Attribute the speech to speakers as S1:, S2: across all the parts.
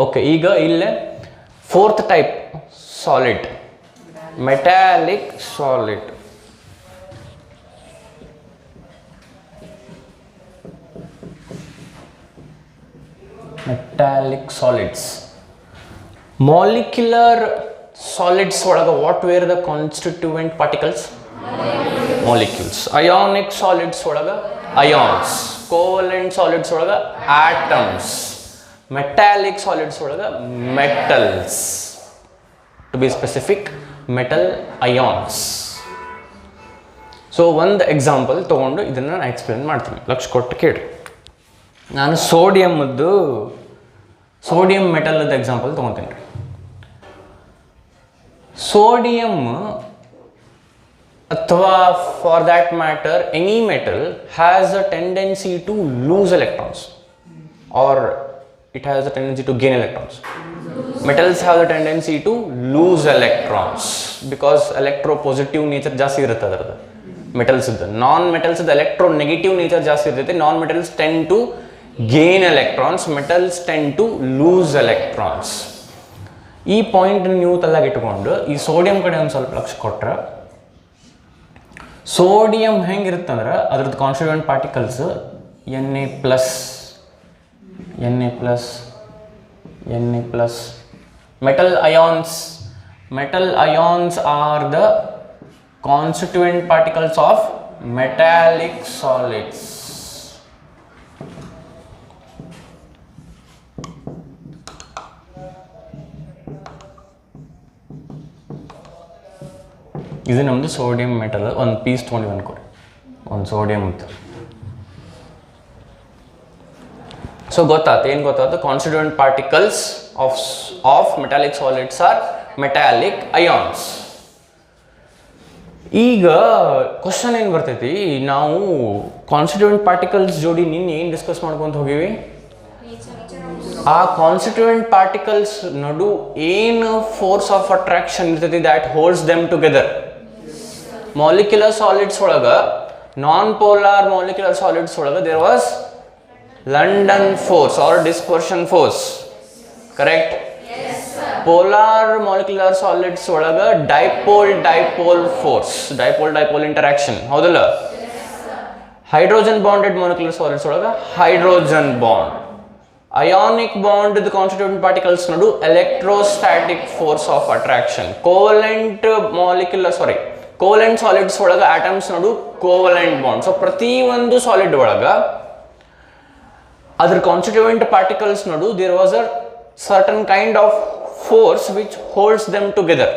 S1: Okay, ಈಗ ಇಲ್ಲೇ fourth type solid, metallic solid. Metallic solids. Molecular solids ಒಳಗೆ what were the constituent particles? Molecules. Ionic solids ಒಳಗೆ ions. Covalent solids ಒಳಗೆ atoms. Metallic solids ಒಳಗೆ metals. To be specific, metal ions. So ಒಂದು example ತೊಗೊಂಡು ಇದನ್ನು ನಾನು explain ಮಾಡ್ತೀನಿ, ಲಕ್ಷ ಕೊಟ್ಟು ಕೇಳಿ. ನಾನು ಸೋಡಿಯಂ ಮೆಟಲ್ದ ಎಕ್ಸಾಂಪಲ್ ತೊಗೊತೀನಿ ರೀ. ಸೋಡಿಯಂ ಅಥವಾ for that matter any metal has a tendency to lose electrons or it has a tendency to gain electrons. Metals have a tendency to lose electrons because electropositive nature ಜಾಸ್ತಿ ಇರುತ್ತೆ ಅದರದ್ದು ಮೆಟಲ್ಸ್ದು. Non ಮೆಟಲ್ಸ್ದು electronegative nature ಜಾಸ್ತಿ ಇರ್ತೈತೆ. Non metals tend to gain electrons, metals tend to lose electrons. ಈ point ನೀವು ತಲೆಗಿಟ್ಕೊಂಡು ಈ ಸೋಡಿಯಂ ಕಡೆ ಒಂದು ಸ್ವಲ್ಪ ಲಕ್ಷ ಕೊಟ್ರೆ, ಸೋಡಿಯಂ ಹೆಂಗಿರುತ್ತಂದ್ರೆ ಅದ್ರದ್ದು constituent particles Na+, metal ions are the constituent particles of metallic solids. ಇದು ನಮ್ಮದು ಸೋಡಿಯಂ ಮೆಟಲ್. ಒಂದು ಪೀಸ್ ತೊಗೊಂಡು ಅನ್ಕೊರಿ, ಒಂದು ಸೋಡಿಯಂ ಇತ್ತು. ಸೊ ಗೊತ್ತಾಯ್ತು, ಏನು ಗೊತ್ತಾಯ್ತು? Constituent particles of metallic solids R metallic ions. ಈಗ ಕ್ವಶನ್ ಏನು ಬರ್ತೈತಿ, ನಾವು ಕಾನ್ಸ್ಟಿಟ್ಯೂಯೆಂಟ್ ಪಾರ್ಟಿಕಲ್ಸ್ ಜೋಡಿ ನಿನ್ನೆ ಏನು ಡಿಸ್ಕಸ್ ಮಾಡ್ಕೊಂತ ಹೋಗಿವಿ? ಆ ಕಾನ್ಸ್ಟಿಟ್ಯೂಯೆಂಟ್ ಪಾರ್ಟಿಕಲ್ಸ್ ನಡು ಏನು ಫೋರ್ಸ್ ಆಫ್ ಅಟ್ರಾಕ್ಷನ್ ಇರ್ತೈತಿ that holds them together. Molecular solids ಒಳಗೆ, ನಾನ್ ಪೋಲಾರ್ ಮಾಲಿಕ್ಯುಲರ್ ಸಾಲಿಡ್ಸ್ ಒಳಗೆ there was London force or dispersion force, correct? Yes sir. Polar molecular solids ಒಳಗೆ dipole force, dipole interaction, ಹೌದಲ್ಲ? Yes sir. Hydrogen bonded molecular solids ಒಳಗೆ hydrogen bond. Ionic bond the constituent particles ನಡು electrostatic force of attraction. Covalent solids ಒಳಗೆ atoms ನಡು covalent bond. So ಪ್ರತಿ ಒಂದು solid ಒಳಗೆ other constituent particles nadu there was a certain kind of force which holds them together,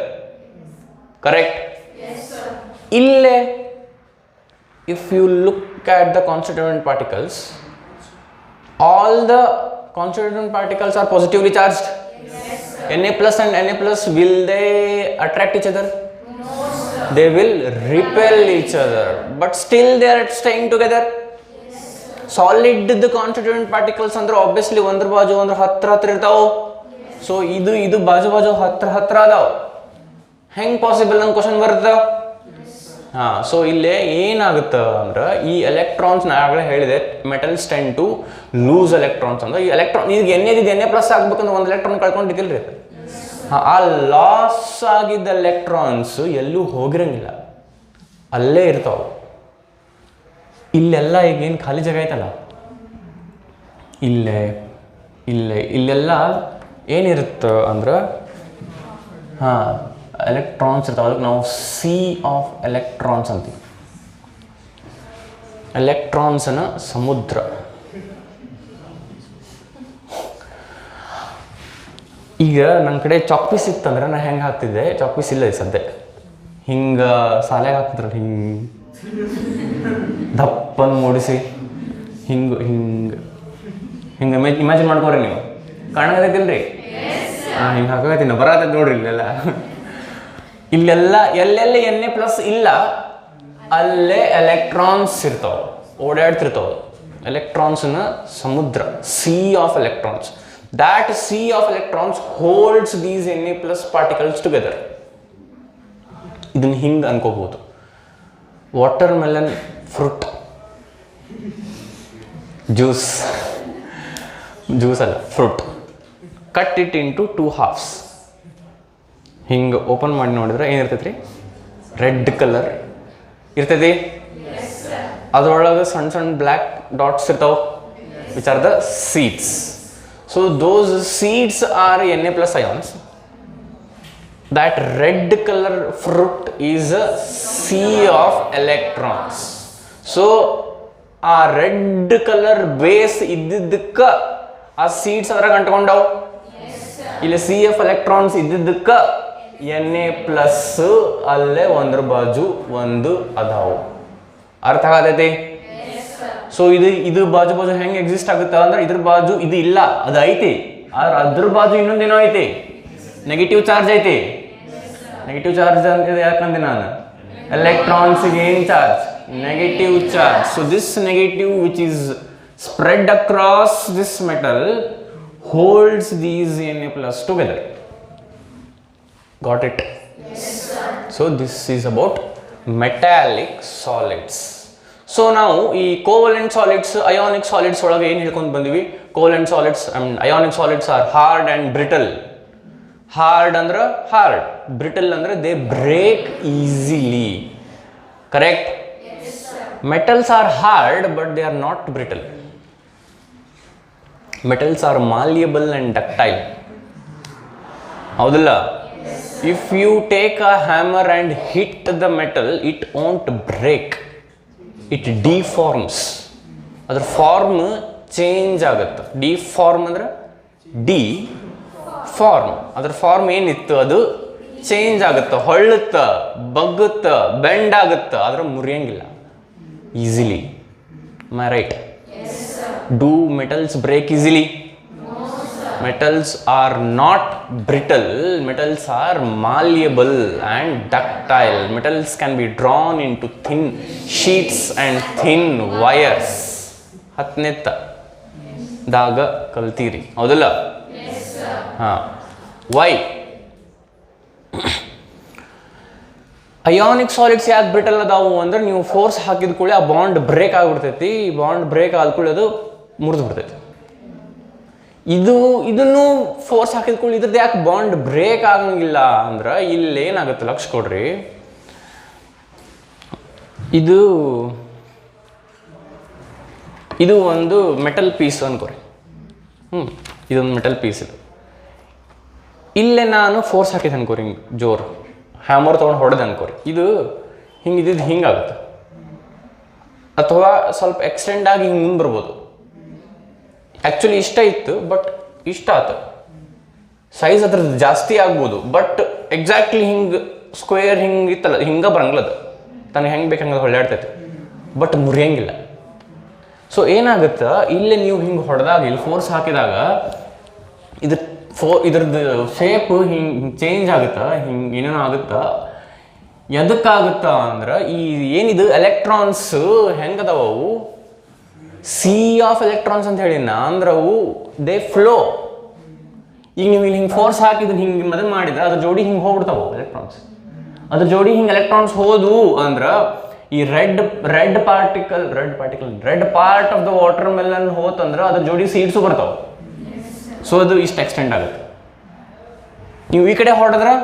S1: correct? Yes sir. Ille if you look at the constituent particles, all the constituent particles are positively charged. Yes sir. Na plus and Na plus, will they attract each other? No sir. They will repel each other, but still they are staying together. Solid constituent particles ಅಂದ್ರೆ obviously ಒಂದ್ರ ಬಾಜು ಒಂದ್ರ ಹತ್ರ ಇರ್ತಾವ. So ಇದು ಬಾಜು ಹತ್ರ ಅದಾವ. ಹೆಂಗ್ ಪಾಸಿಬಲ್ ಅಂತ ಕ್ವಶನ್ ಬರುತ್ತೆ. ಸೊ ಇಲ್ಲೇ ಏನಾಗುತ್ತೆ ಅಂದ್ರೆ ಈ ಎಲೆಕ್ಟ್ರಾನ್ಸ್ ನಾ ಆಗಲೇ ಹೇಳಿದೆ, metals tend to lose electrons ಅಂದ್ರೆ ಈ ಎಲೆಕ್ಟ್ರಾನ್ ಈಗ Na+ ಆಗ್ಬೇಕಂದ್ರೆ ಒಂದು ಎಲೆಕ್ಟ್ರಾನ್ ಕಳ್ಕೊಂಡಿದ್ದಿಲ್ರಿ. ಆ ಲಾಸ್ ಆಗಿದ್ದ ಎಲೆಕ್ಟ್ರಾನ್ಸ್ ಎಲ್ಲೂ ಹೋಗಿರಂಗಿಲ್ಲ, ಅಲ್ಲೇ ಇರ್ತಾವ. ಇಲ್ಲೆಲ್ಲ ಈಗೇನು ಖಾಲಿ ಜಾಗ ಐತಲ್ಲ, ಇಲ್ಲೆಲ್ಲ ಏನಿರುತ್ತೆ ಅಂದ್ರೆ ಎಲೆಕ್ಟ್ರಾನ್ಸ್ ಇರ್ತಾವೆ. ಅದಕ್ಕೆ ನಾವು ಸಿ ಆಫ್ ಎಲೆಕ್ಟ್ರಾನ್ಸ್ ಅಂತೀವಿ. ಎಲೆಕ್ಟ್ರಾನ್ಸ್ನ ಸಮುದ್ರ. ಈಗ ನನ್ನ ಕಡೆ ಚಾಕ್ಪೀಸ್ ಇತ್ತಂದ್ರೆ ನಾನು ಹೆಂಗೆ ಹಾಕ್ತಿದ್ದೆ, ಚಾಕ್ಪೀಸ್ ಇಲ್ಲ ಸದ್ಯ, ಹಿಂಗೆ ಸಾಲಾಗ ಹಾಕ್ತಿದ್ರಲ್ಲ, ಹಿಂಗೆ ದಪ್ಪನ್ನು ಮೂಡಿಸಿ ಹಿಂಗೆ ಇಮ್ಯಾಜಿನ್ ಮಾಡ್ಕೋರಿ ನೀವು. ಕಾಣಕತ್ತೈತಿಲ್ರಿ? ಹಿಂಗೆ ಹಾಕತ್ತೀನಿ ಬರತ್ತೈತಿ ನೋಡ್ರಿ. ಇಲ್ಲೆಲ್ಲ ಎಲ್ಲೆಲ್ಲಿ Na+ ಇಲ್ಲ ಅಲ್ಲೇ ಎಲೆಕ್ಟ್ರಾನ್ಸ್ ಇರ್ತಾವೆ, ಓಡಾಡ್ತಿರ್ತಾವೆ. ಎಲೆಕ್ಟ್ರಾನ್ಸ್ನ ಸಮುದ್ರ, C of electrons. That C of electrons holds these Na+ particles together. ಇದನ್ನ ಹಿಂಗೆ ಅನ್ಕೋಬಹುದು. ವಾಟರ್ ಮೆಲನ್ ಫ್ರೂಟ್ ಜ್ಯೂಸ್ ಅಲ್ಲ, fruit cut it into 2 halves. ಹಿಂಗೆ ಓಪನ್ ಮಾಡಿ ನೋಡಿದ್ರೆ ಏನಿರ್ತೈತೆ ರೀ, ರೆಡ್ ಕಲರ್ ಇರ್ತೈತಿ. ಅದರೊಳಗೆ ಸಣ್ಣ ಸಣ್ಣ ಬ್ಲ್ಯಾಕ್ ಡಾಟ್ಸ್ ಇರ್ತಾವೆ, which are the seeds. So those seeds are Na+ ions. That red color fruit is a sea of electrons. So ಆ ರೆಡ್ ಕಲರ್ ಬೇಸ್ ಇದ್ದಿದ್ದಕ್ಕೆ ಆ ಸೀಡ್ಸ್ ಅದ್ರಾಗ ಅಂಟ್ಕೊಂಡವು. ಇಲ್ಲಿ CF ಎಲೆಕ್ಟ್ರಾನ್ಸ್ ಇದ್ದಿದ್ದಕ್ಕೆ Na+ ಅಲ್ಲೇ ಒಂದ್ರ ಬಾಜು ಒಂದು ಅದಾವು. ಅರ್ಥ ಆಗತೈತಿ? ಸೊ ಇದು ಬಾಜು ಬಾಜು ಹೆಂಗೆ ಎಕ್ಸಿಸ್ಟ್ ಆಗುತ್ತೆ ಅಂದ್ರೆ ಇದ್ರ ಬಾಜು ಇದು ಇಲ್ಲ, ಅದು ಐತಿ. ಆದ್ರೆ ಅದ್ರ ಬಾಜು ಇನ್ನೊಂದೇನೋ ಐತಿ, ನೆಗೆಟಿವ್ ಚಾರ್ಜ್ ಐತಿ. ನೆಗೆಟಿವ್ ಚಾರ್ಜ್ ಅಂತ ಯಾಕಂದೆ ನಾನು, ಎಲೆಕ್ಟ್ರಾನ್ಸ್ಗೆ ಏನು charge, negative charge. So this negative which is spread across this metal holds these Na+ together. Got it? So this is about metallic solids. So ನಾವು ಈ ಕೋವಲೆಂಟ್ ಸಾಲಿಡ್ಸ್, ಅಯಾನಿಕ್ ಸಾಲಿಡ್ಸ್ ಒಳಗೆ ಏನು ಹೇಳ್ಕೊಂಡು ಬಂದಿವಿ? Covalent solids and ionic solids are hard and brittle. Hard ಅಂದ್ರೆ hard, brittle ಅಂದ್ರೆ they break easily. Correct? Metals are hard but they are not brittle. Metals are malleable and ductile. ಹೌದಲ್ಲ? If you take a hammer and hit the metal, it won't break, it deforms. ಅದ್ರ form change ಆಗುತ್ತೆ. Deform ಅಂದ್ರೆ de form, ಅದ್ರ form ಏನಿತ್ತು ಅದು change ಆಗುತ್ತೆ, ಹೊಳ್ಳುತ್ತ, ಬಗ್ಗುತ್ತ, ಬೆಂಡ್ ಆಗುತ್ತೆ, ಆದ್ರೆ ಮುರಿಯಂಗಿಲ್ಲ easily. My right? Do metals break easily? Metals are not brittle, metals are malleable and ductile. Metals can be drawn into thin sheets and thin wires. ಹತ್ತನೇತ್ತ ದಾಗ ಕಲ್ತೀರಿ, ಹೌದಲ್ಲ? ಹಾಂ. ವೈ ಅಯಾನಿಕ್ ಸಾಲಿಡ್ಸ್ ಯಾಕೆ brittle ಅದಾವು ಅಂದ್ರೆ, ನೀವು force ಹಾಕಿದ ಕೂಡಲೇ ಆ ಬಾಂಡ್ ಬ್ರೇಕ್ ಆಗಿಬಿಡ್ತೈತಿ. ಬಾಂಡ್ ಬ್ರೇಕ್ ಆದ ಕೂಡಲೇ ಅದು ಮುರಿದು ಬಿಡ್ತೈತಿ. ಇದನ್ನು ಫೋರ್ಸ್ ಹಾಕಿದ ಕೂಡಲೇ ಇದ್ರದ್ದು ಯಾಕೆ ಬಾಂಡ್ ಬ್ರೇಕ್ ಆಗಂಗಿಲ್ಲ ಅಂದ್ರೆ, ಇಲ್ಲಿ ಏನಾಗುತ್ತೆ ಲಕ್ಷ ಕೊಡ್ರಿ. ಇದು ಒಂದು ಮೆಟಲ್ ಪೀಸ್ ಅನ್ಕೋರಿ. ಇದೊಂದು ಮೆಟಲ್ ಪೀಸ್. ಇಲ್ಲೇ ನಾನು ಫೋರ್ಸ್ ಹಾಕಿದೆ ಅನ್ಕೋರಿ, ಹಿಂಗೆ ಜೋರು ಹ್ಯಾಮರ್ ತೊಗೊಂಡು ಹೊಡೆದು ಅನ್ಕೋರಿ, ಇದು ಹಿಂಗೆ ಇದ್ದಿದ್ದು ಹಿಂಗಾಗುತ್ತೆ, ಅಥವಾ ಸ್ವಲ್ಪ ಎಕ್ಸ್ಟೆಂಡ್ ಆಗಿ ಹಿಂಗೆ ಮುಂದೆ ಬರ್ಬೋದು. ಆ್ಯಕ್ಚುಲಿ ಇಷ್ಟ ಇತ್ತು, ಬಟ್ ಇಷ್ಟ ಆಯ್ತು, ಸೈಜ್ ಅದ್ರದ್ದು ಜಾಸ್ತಿ ಆಗ್ಬೋದು, ಬಟ್ ಎಕ್ಸಾಕ್ಟ್ಲಿ ಹಿಂಗೆ ಸ್ಕ್ವೇರ್ ಹಿಂಗೆ ಇತ್ತಲ್ಲ, ಹಿಂಗೆ ಬರಂಗಿಲ್ಲದು, ತನಗೆ ಹೆಂಗೆ ಬೇಕು ಹಂಗೆ ಹೊಳ್ಯಾಡ್ತೈತೆ, ಬಟ್ ಮುರಿಯಂಗಿಲ್ಲ. ಸೊ ಏನಾಗುತ್ತೆ, ಇಲ್ಲೇ ನೀವು ಹಿಂಗೆ ಹೊಡೆದಾಗ, ಇಲ್ಲಿ ಫೋರ್ಸ್ ಹಾಕಿದಾಗ ಇದ್ರದ್ದು ಶೇಪ್ ಹಿಂಗೆ ಚೇಂಜ್ ಆಗುತ್ತಾ, ಹಿಂಗೆ ಏನೇನೋ ಆಗುತ್ತಾ. ಎದಕ್ಕಾಗುತ್ತಾ ಅಂದ್ರೆ, ಈ ಏನಿದು ಎಲೆಕ್ಟ್ರಾನ್ಸ್ ಹೆಂಗದವು, ಸಿ ಆಫ್ ಎಲೆಕ್ಟ್ರಾನ್ಸ್ ಅಂತ ಹೇಳಿನ ಅಂದ್ರೆ ಅವು ದೇ ಫ್ಲೋ. ಈಗ ನೀವು ಇಲ್ಲಿ ಹಿಂಗೆ ಫೋರ್ಸ್ ಹಾಕಿದ್ರೆ ಹಿಂಗೆ ಮೊದಲು ಮಾಡಿದ್ರೆ ಅದ್ರ ಜೋಡಿ ಹಿಂಗೆ ಹೋಗ್ಬಿಡ್ತಾವೆ ಎಲೆಕ್ಟ್ರಾನ್ಸ್. ಅದ್ರ ಜೋಡಿ ಹಿಂಗೆ ಎಲೆಕ್ಟ್ರಾನ್ಸ್ ಹೋದ್ವು ಅಂದ್ರೆ ಈ red part of the watermelon ಹೋತಂದ್ರೆ ಅದ್ರ ಜೋಡಿ ಸೀಡ್ಸು ಬರ್ತಾವೆ. ಸೊ ಅದು ಇಷ್ಟು ಎಕ್ಸ್ಟೆಂಡ್ ಆಗುತ್ತೆ. ನೀವು ಈ ಕಡೆ ಹೊಡೆದ್ರೆ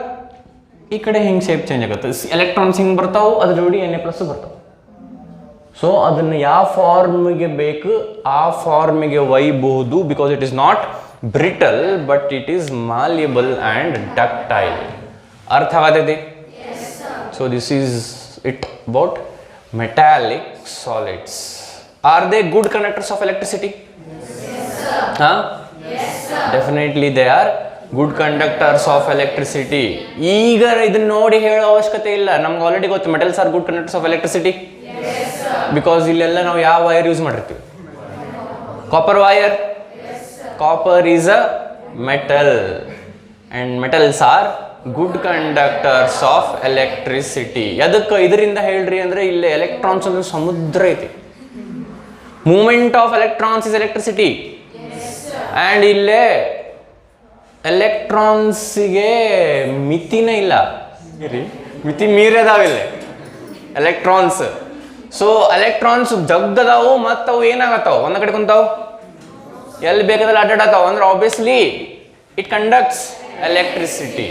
S1: ಈ ಕಡೆ ಹಿಂಗೆ ಶೇಪ್ ಚೇಂಜ್ ಆಗುತ್ತೆ, ಎಲೆಕ್ಟ್ರಾನ್ಸ್ ಹಿಂಗೆ ಬರ್ತಾವೆ, ಅದ್ರ ಜೋಡಿ Na+ ಬರ್ತಾವೆ. ಸೊ ಅದನ್ನು ಯಾವ ಫಾರ್ಮಿಗೆ ಬೇಕು ಆ ಫಾರ್ಮಿಗೆ ಒಯ್ಯಬಹುದು, because it is not brittle but it is malleable and ductile. ಅರ್ಥ ಆಗತೈತಿ? So this is it about metallic solids. Are they good conductors of electricity? ಹಾಂ, definitely they are good conductors of electricity. ಈಗ ಇದನ್ನ ನೋಡಿ ಹೇಳೋ ಅವಶ್ಯಕತೆ ಇಲ್ಲ, ನಮ್ಗೆ ಆಲ್ರೆಡಿ ಗೊತ್ತು metals are good conductors of electricity. Because ಇಲ್ಲೆಲ್ಲ ನಾವು ಯಾವ ವೈರ್ ಯೂಸ್ ಮಾಡಿರ್ತೀವಿ? Copper wire. Copper is a metal and metals are good conductors of electricity. ಅದಕ್ಕೆ ಇದರಿಂದ ಹೇಳ್ರಿ ಅಂದರೆ, ಇಲ್ಲಿ ಎಲೆಕ್ಟ್ರಾನ್ಸ್ ಅಂದ್ರೆ ಸಮುದ್ರ ಐತಿ. Movement of electrons is electricity. And ಇಲ್ಲೇ ಎಲೆಕ್ಟ್ರಾನ್ಸಿಗೆ ಮಿತಿನೇ ಇಲ್ಲ, ಮಿತಿ ಮೀರದಾವಿಲ್ಲ ಎಲೆಕ್ಟ್ರಾನ್ಸ್. ಸೊ ಎಲೆಕ್ಟ್ರಾನ್ಸ್ ಜಗ್ಗದಾವು, ಮತ್ತು ಅವು ಏನಾಗತ್ತಾವ, ಒಂದ ಕಡೆ ಕುಂತಾವು, ಎಲ್ಲಿ ಬೇಕಾದಲ್ಲಿ ಅಡ್ಡಾಡತ್ತಾವ. ಅಂದ್ರೆ obviously it conducts electricity.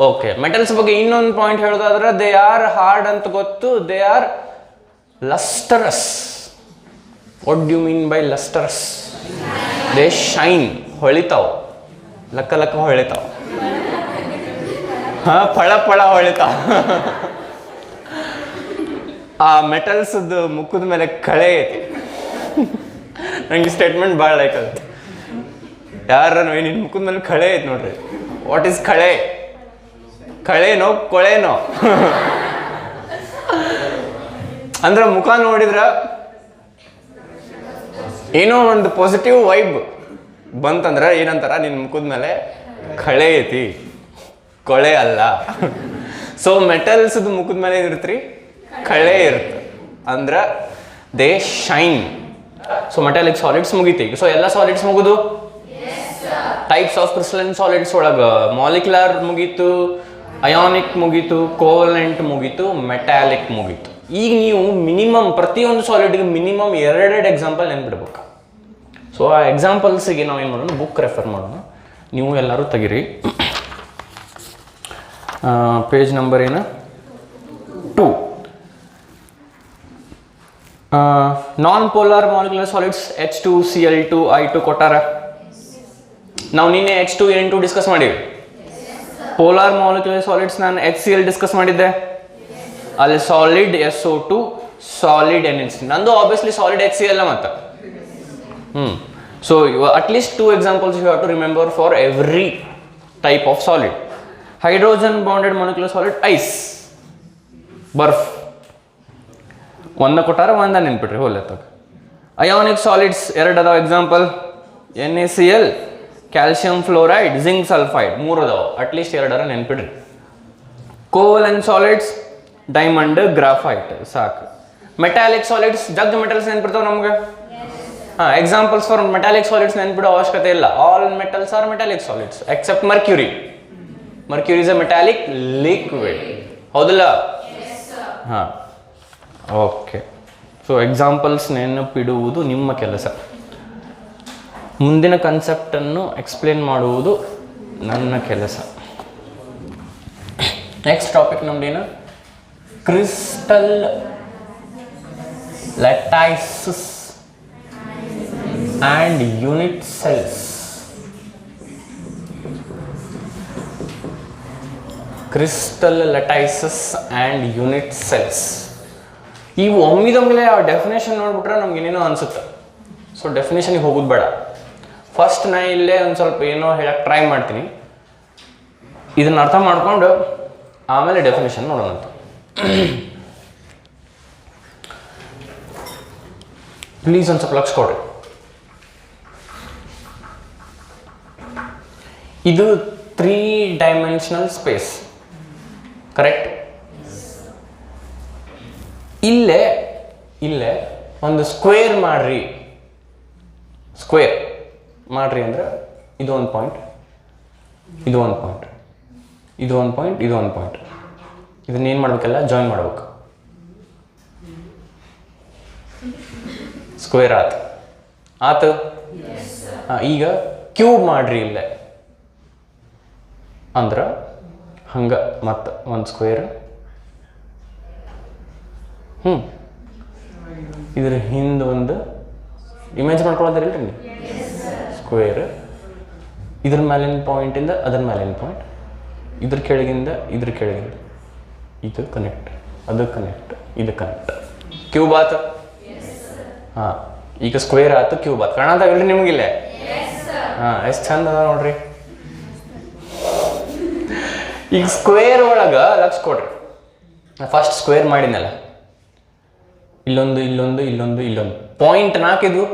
S1: Okay, metals ಬಗ್ಗೆ ಇನ್ನೊಂದು ಪಾಯಿಂಟ್ ಹೇಳೋದಾದ್ರೆ ದೇ ಆರ್ ಹಾರ್ಡ್ ಅಂತ ಗೊತ್ತು, they are lustrous. What do you mean by lustrous? They shine, ಹೊಳಿತಾವ್, ಲಕ್ಕ ಲಕ್ಕ ಹೊಳಿತಾವ್, ಫಳ ಫಳ ಹೊಳಿತಾವ್. ಆ ಮೆಟಲ್ಸ್ದು ಮುಖದ ಮೇಲೆ ಕಳೆ ಐತಿ. ನಂಗೆ ಸ್ಟೇಟ್ಮೆಂಟ್ ಭಾಳ ಲೈಕ್ ಆಗುತ್ತೆ. ಯಾರ ನಿನ್ನ ಮುಖದ ಮೇಲೆ ಕಳೆ ಐತಿ ನೋಡ್ರಿ. ವಾಟ್ ಈಸ್ ಕಳೆ? ಕಳೆನೋ ಕೊಳೆನೋ? ಅಂದ್ರೆ ಮುಖ ನೋಡಿದ್ರ ಏನೋ ಒಂದು ಪಾಸಿಟಿವ್ ವೈಬ್ ಬಂತಂದ್ರೆ ಏನಂತಾರ, ನಿನ್ನ ಮುಖದ ಮೇಲೆ ಕಳೆ ಐತಿ, ಕೊಳೆ ಅಲ್ಲ. ಸೊ ಮೆಟಲ್ಸ್ದು ಮುಖದ ಮೇಲೆ ಏನಿರ್ತ್ರಿ? ಕಳೆ ಇರುತ್ತೆ. ಅಂದ್ರೆ they shine. So metallic solids ಮುಗೀತಿ. ಸೊ ಎಲ್ಲ ಸಾಲಿಡ್ಸ್ ಮುಗಿದು ಟೈಪ್ಸ್ ಆಫ್ ಕ್ರಿಸ್ಟಲೈನ್ ಸಾಲಿಡ್ಸ್ ಒಳಗೆ ಮಾಲಿಕ್ಯುಲರ್ ಮುಗೀತು, ಅಯಾನಿಕ್ ಮುಗೀತು, ಕೋವಲೆಂಟ್ ಮುಗೀತು, ಮೆಟಾಲಿಕ್ ಮುಗೀತು. ಈಗ ನೀವು ಮಿನಿಮಮ್ ಪ್ರತಿಯೊಂದು ಸಾಲಿಡ್ಗೆ ಮಿನಿಮಮ್ 2 ಎಕ್ಸಾಂಪಲ್ ನೆನ್ಬಿಡ್ಬೇಕು. ಸೊ ಆ ಎಕ್ಸಾಂಪಲ್ಸಿಗೆ ನಾವು ಏನು ಮಾಡೋಣ, ಬುಕ್ ರೆಫರ್ ಮಾಡೋಣ. ನೀವು ಎಲ್ಲರೂ ತೆಗಿರಿ. ಪೇಜ್ ನಂಬರ್ ಏನು? 2. ನಾನ್ polar molecular solids H2, Cl2, I2 ಕೊಟ್ಟಾರ. ನಾವು ನಿನ್ನೆ H2, N2 ಡಿಸ್ಕಸ್ ಮಾಡಿವಿ. ಪೋಲಾರ್ ಮಾಲಿಕ್ಯುಲರ್ ಸಾಲಿಡ್ಸ್ ನಾನು HCl ಡಿಸ್ಕಸ್ ಮಾಡಿದ್ದೆ. ಅಲ್ಲಿ ಸಾಲಿಡ್ SO2, ಸಾಲಿಡ್ NH3. ನಂದು ಆಬ್ವಿಯಸ್ಲಿ ಸಾಲಿಡ್ HCl ಮತ್ತು so at least 2 examples you have to remember for every type of solid. Hydrogen bonded molecular solid ice, ಬರ್ಫ್. ಒಂದ ಕೊಟ್ಟಾರ, ಒಂದ ನೆನ್ಪಿಟ್ರಿ ಹೋಗ್ಲತ್ತಾಗ. ಅಯಾನಿಕ್ ಸಾಲಿಡ್ಸ್ 2 ಅದಾವ example, NaCl, calcium fluoride, zinc sulphide. 3 ಅದಾವ, ಅಟ್ಲೀಸ್ಟ್ 2 ನೆನ್ಪಿಡ್ರಿ. ಕೋವಲೆಂಟ್ ಸಾಲಿಡ್ಸ್ ಡೈಮಂಡ್, ಗ್ರಾಫೈಟ್, ಸಾಕು. ಮೆಟಾಲಿಕ್ ಸಾಲಿಡ್ಸ್ ಜಗ್ ಮೆಟಲ್ಸ್ ನೆನ್ಪಿಡ್ತಾವ ನಮ್ಗೆ. ಎಕ್ಸಾಂಪಲ್ಸ್ ಫಾರ್ ಮೆಟಾಲಿಕ್ ಸಾಲಿಡ್ಸ್ ನೆನ್ಪಿಡೋ ಅವಶ್ಯಕತೆ ಇಲ್ಲ. All metals are metallic solids except mercury. Mercury is a metallic liquid, ಹೌದಲ್ಲ? ಹಾಂ, ಓಕೆ. ಸೊ ಎಕ್ಸಾಂಪಲ್ಸ್ ನೆನಪಿಡುವುದು ನಿಮ್ಮ ಕೆಲಸ, ಮುಂದಿನ ಕನ್ಸೆಪ್ಟನ್ನು ಎಕ್ಸ್ಪ್ಲೇನ್ ಮಾಡುವುದು ನನ್ನ ಕೆಲಸ. ನೆಕ್ಸ್ಟ್ ಟಾಪಿಕ್ ನಮ್ದೇನು? Crystal lattices and unit cells. Crystal lattices and unit cells. ಇವು ಒಮ್ಮಿದೊಮ್ಮೆಲೆ ಆ ಡೆಫಿನೇಷನ್ ನೋಡ್ಬಿಟ್ರೆ ನಮ್ಗೆ ಏನೇನೋ ಅನಿಸುತ್ತೆ. ಸೊ ಡೆಫಿನೇಷನ್ಗೆ ಹೋಗೋದು ಬೇಡ. ಫಸ್ಟ್ ನಾ ಇಲ್ಲೇ ಒಂದು ಸ್ವಲ್ಪ ಏನೋ ಹೇಳಕ್ಕೆ ಟ್ರೈ ಮಾಡ್ತೀನಿ. ಇದನ್ನು ಅರ್ಥ ಮಾಡ್ಕೊಂಡು ಆಮೇಲೆ ಡೆಫಿನೇಷನ್ ನೋಡೋಣ. ಪ್ಲೀಸ್ ಒಂದು ಸ್ವಲ್ಪ ಲಕ್ಷ ಕೊಡ್ರಿ. ಇದು 3 ಡೈಮೆನ್ಷನಲ್ ಸ್ಪೇಸ್, ಕರೆಕ್ಟ್? ಇಲ್ಲೇ ಒಂದು ಸ್ಕ್ವೇರ್ ಮಾಡ್ರಿ. ಸ್ಕ್ವೇರ್ ಮಾಡ್ರಿ ಅಂದ್ರೆ ಇದು ಒಂದು ಪಾಯಿಂಟ್, ಇದು ಒಂದು ಪಾಯಿಂಟ್, ಇದು ಒಂದು ಪಾಯಿಂಟ್, ಇದು ಒಂದು ಪಾಯಿಂಟ್. ಇದನ್ನೇನು ಮಾಡ್ಬೇಕಲ್ಲ, ಜಾಯಿನ್ ಮಾಡ್ಬೇಕು. ಸ್ಕ್ವೇರ್ ಆತು. ಈಗ ಕ್ಯೂಬ್ ಮಾಡ್ರಿ ಇಲ್ಲೇ ಅಂದ್ರೆ ಹಂಗೆ ಮತ್ತು ಒಂದು ಸ್ಕ್ವೇರ್. ಇದ್ರ ಹಿಂದೆ ಒಂದು ಇಮೇಜ್ ಮಾಡ್ಕೊಳೋದಿಲ್ಲ ರೀ, ಸ್ಕ್ವೇರ್. ಇದ್ರ ಮೇಲಿನ ಪಾಯಿಂಟಿಂದ ಅದ್ರ ಮೇಲಿನ ಪಾಯಿಂಟ್, ಇದ್ರ ಕೆಳಗಿಂದ ಇದ್ರ ಕೆಳಗಿಂದ ಇದು ಕನೆಕ್ಟ್, ಅದು ಕನೆಕ್ಟ್, ಇದು ಕನೆಕ್ಟ್. ಕ್ಯೂಬ್ ಆತು. ಹಾಂ, ಈಗ ಸ್ಕ್ವೇರ್ ಆತು, ಕ್ಯೂಬ್ ಆತು. ಕಾಣತ್ತಾಗಲ್ರಿ ನಿಮಗಿಲ್ಲೇ? ಹಾಂ, ಎಷ್ಟು ಚಂದ ಅದ ನೋಡ್ರಿ. ಈಗ ಸ್ಕ್ವೇರ್ ಒಳಗೆ ಲಕ್ಷ ಕೊಡ್ರಿ. ಫಸ್ಟ್ ಸ್ಕ್ವೇರ್ ಮಾಡಿನಲ್ಲ, ಇಲ್ಲೊಂದು ಇಲ್ಲೊಂದು ಇಲ್ಲೊಂದು ಇಲ್ಲೊಂದು ಪಾಯಿಂಟ್ 4 ಇದು.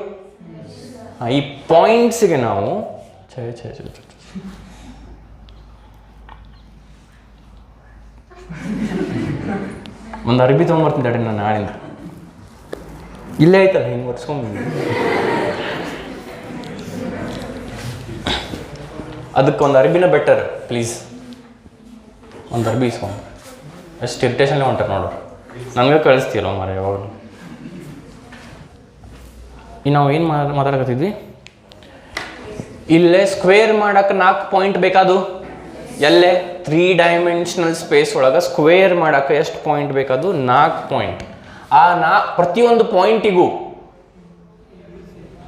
S1: ಈ ಪಾಯಿಂಟ್ಸಿಗೆ ನಾವು ಒಂದು ಅರ್ಬಿ ತೊಗೊಂಬರ್ತೀನಿ ತಡ್ರಿ ನಾನು ನಾಳಿಂದ. ಇಲ್ಲೇ ಐತಲ್ಲ, ಹಿಂಗೆ ಒರ್ಸ್ಕೊಂಬಂದು ಅದಕ್ಕೆ ಒಂದು ಅರ್ಬಿನ ಬೆಟರ್. ಪ್ಲೀಸ್ ಒಂದು ಅರ್ಬಿ ಇಸ್ಕೊಂಡು. ಎಷ್ಟು ಇರಿಟೇಷನ್ಲೇ ಹೊಂಟಾರೆ ನೋಡು. ನನಗೆ ಕಳಿಸ್ತೀಯಲ್ಲ ಮಾರ ಯಾವಾಗಲೂ. ಈಗ ನಾವು ಏನು ಮಾತಾಡಕತ್ತಿದ್ವಿ? ಇಲ್ಲೇ ಸ್ಕ್ವೇರ್ ಮಾಡಕ್ಕೆ 4 ಪಾಯಿಂಟ್ ಬೇಕಾದು. ಎಲ್ಲೇ 3 ಡೈಮೆನ್ಷನಲ್ ಸ್ಪೇಸ್ ಒಳಗೆ ಸ್ಕ್ವೇರ್ ಮಾಡಕ್ಕೆ ಎಷ್ಟು ಪಾಯಿಂಟ್ ಬೇಕಾದು? 4 ಪಾಯಿಂಟ್. ಆ ಪ್ರತಿಯೊಂದು ಪಾಯಿಂಟಿಗೂ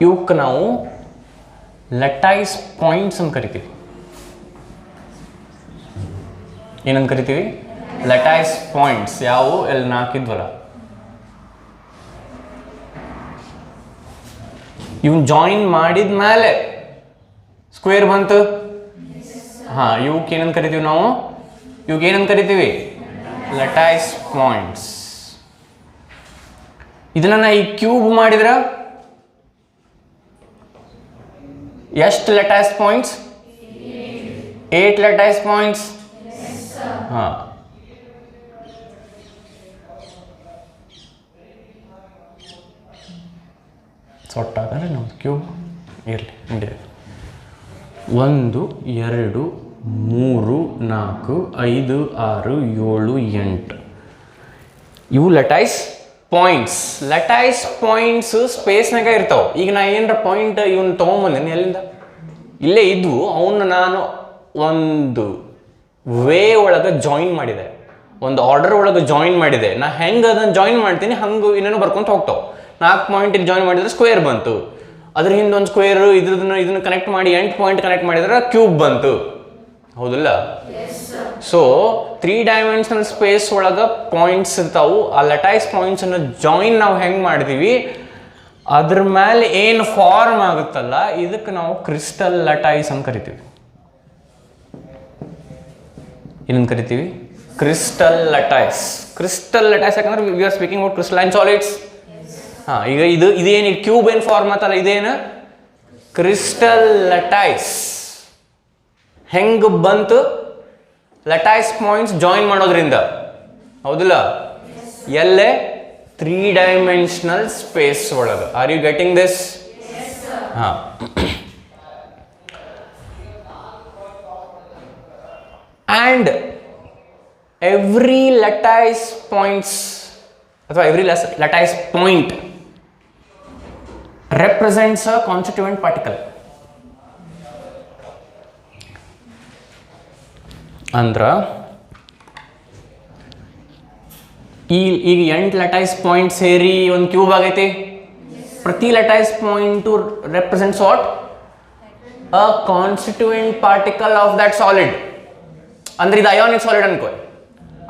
S1: ಇವಕ್ಕೆ ನಾವು ಲಟೈಸ್ ಪಾಯಿಂಟ್ಸ್ ಅಂತ ಕರಿತೀವಿ. ಏನಂತ ಕರಿತೀವಿ? ಲಟೈಸ್ ಪಾಯಿಂಟ್ಸ್. ಯಾವುವು? ಎಲ್ಲಿ 4 ಇದ್ವಲ್ಲ, ಇವನ್ ಜಾಯಿನ್ ಮಾಡಿದ ಮೇಲೆ ಸ್ಕ್ವೇರ್ ಬಂತು. ಹಾ, ಇವಕ್ಕೆ ಏನಂತ ಕರಿತೀವಿ ನಾವು? ಇವಕ್ಕೆ ಏನಂತ ಕರಿತೀವಿ? ಲಟೈಸ್ ಪಾಯಿಂಟ್ಸ್. ಇದನ್ನ ನಾ ಈ ಕ್ಯೂಬ್ ಮಾಡಿದ್ರ ಎಷ್ಟು ಲಟೈಸ್ ಪಾಯಿಂಟ್ಸ್? 8 ಲಟೈಸ್ ಪಾಯಿಂಟ್ಸ್. ಹಾ, ಸೊಟ್ಟಾದ್ರೆ ನಮ್ದು ಕ್ಯೂಬ್ ಇರಲಿ ನಡೀರಿ. 1 2 3 4 5 6 7 8 ಇವು ಲಟೈಸ್ ಪಾಯಿಂಟ್ಸ್. ಲಟೈಸ್ ಪಾಯಿಂಟ್ಸ್ ಸ್ಪೇಸ್ನಾಗ ಇರ್ತಾವೆ. ಈಗ ನಾ ಏನರ ಪಾಯಿಂಟ್ ಇವನ್ ತೊಗೊಂಬಂದೇನೆ ಎಲ್ಲಿಂದ? ಇಲ್ಲೇ ಇದ್ವು. ಅವನ್ನ ನಾನು ಒಂದು ವೇ ಒಳಗೆ ಜಾಯಿನ್ ಮಾಡಿದೆ, ಒಂದು ಆರ್ಡರ್ ಒಳಗೆ ಜಾಯಿನ್ ಮಾಡಿದೆ. ನಾ ಹೆಂಗೆ ಅದನ್ನು ಜಾಯಿನ್ ಮಾಡ್ತೀನಿ ಹಂಗೆ ಇನ್ನೇನು ಬರ್ಕೊಂತ ಹೋಗ್ತಾವೆ. 4 ಪಾಯಿಂಟಿಗೆ ಜಾಯಿನ್ ಮಾಡಿದ್ರೆ ಸ್ಕ್ವೇರ್ ಬಂತು. ಅದ್ರ ಹಿಂದೆ ಒಂದು ಸ್ಕ್ವೇರ್, ಇದನ್ನ ಕನೆಕ್ಟ್ ಮಾಡಿ 8 ಪಾಯಿಂಟ್ ಕನೆಕ್ಟ್ ಮಾಡಿದ್ರೆ ಕ್ಯೂಬ್ ಬಂತು. ಹೌದಲ್ಲ? ಸೊ 3 ಡೈಮೆನ್ಷನಲ್ ಸ್ಪೇಸ್ ಒಳಗೆ ಪಾಯಿಂಟ್ಸ್ ಇರ್ತಾವು. ಆ ಲಟೈಸ್ ಪಾಯಿಂಟ್ಸ್ ಅನ್ನು ಜಾಯಿನ್ ನಾವು ಹೆಂಗೆ ಮಾಡ್ತೀವಿ, ಅದ್ರ ಮೇಲೆ ಏನು ಫಾರ್ಮ್ ಆಗುತ್ತಲ್ಲ, ಇದಕ್ಕೆ ನಾವು ಕ್ರಿಸ್ಟಲ್ ಲಟೈಸ್ ಅಂತ ಕರಿತೀವಿ. ಏನಂತ ಕರಿತೀವಿ? ಕ್ರಿಸ್ಟಲ್ ಲಟೈಸ್. ಕ್ರಿಸ್ಟಲ್ ಲಟೈಸ್ ಯಾಕಂದ್ರೆ we are speaking about crystalline solids. ಹಾ, ಈಗ ಇದೇನು ಕ್ಯೂಬ್ ಏನು ಫಾರ್ಮ್ ಆತಲ್ಲ, ಇದೇನು ಕ್ರಿಸ್ಟಲ್ ಲಟೈಸ್. ಹೆಂಗೆ ಬಂತು? ಲಟೈಸ್ ಪಾಯಿಂಟ್ಸ್ ಜಾಯಿನ್ ಮಾಡೋದ್ರಿಂದ. ಹೌದಿಲ್ಲ? ಎಲ್ಲೇ 3 ಡೈಮೆನ್ಷನಲ್ ಸ್ಪೇಸ್ ಒಳಗೆ. Are you getting this? ಹಾ, and every lattice points ಅಥವಾ every lattice point represents a constituent particle. ಅಂದ್ರ ಈಗ 8 ಲಟೈಸ್ ಪಾಯಿಂಟ್ ಸೇರಿ ಒಂದು ಕ್ಯೂಬ್ ಆಗೈತಿ. ಪ್ರತಿ ಲಟೈಸ್ point represents what? A constituent particle of that solid. ಅಂದ್ರೆ ಇದು ಅಯಾನಿಕ್ ಸಾಲಿಡ್ ಅನ್ಕೋ.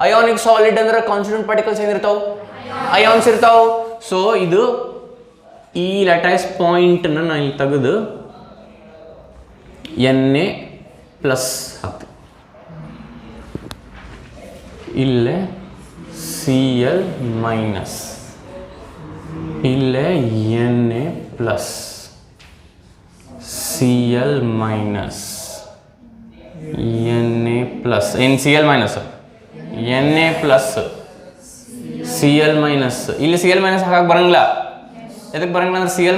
S1: ಅಯಾನಿಕ್ ಸಾಲಿಡ್ ಅಂದ್ರೆ ಕಾನ್ಸ್ಟಿಟ್ಯೂಂಟ್ ಪಾರ್ಟಿಕಲ್ಸ್ ಏನಿರ್ತಾವ? ಅಯಾನ್ಸ್ ಇರ್ತಾವ. ಸೊ ಇದು ಈ ಲಟೈಸ್ ಪಾಯಿಂಟ್ ನಾನು ಇಲ್ಲಿ ತೆಗೆದು Na ಪ್ಲಸ್ ಹಾಕ್ತೀವಿ. ಇಲ್ಲೇ Cl ಮೈನಸ್, ಇಲ್ಲೇ Na plus, Cl minus, Na plus, ಏನು Cl minus, Na plus, Cl minus. ಇಲ್ಲಿ Cl ಮೈನಸ್ ಹಾಕಕ್ಕೆ ಬರಂಗಿಲ್ಲ. ಎದಕ್ಕೆ ಬರಂಗಿಲ್ಲ ಅಂದ್ರೆ Cl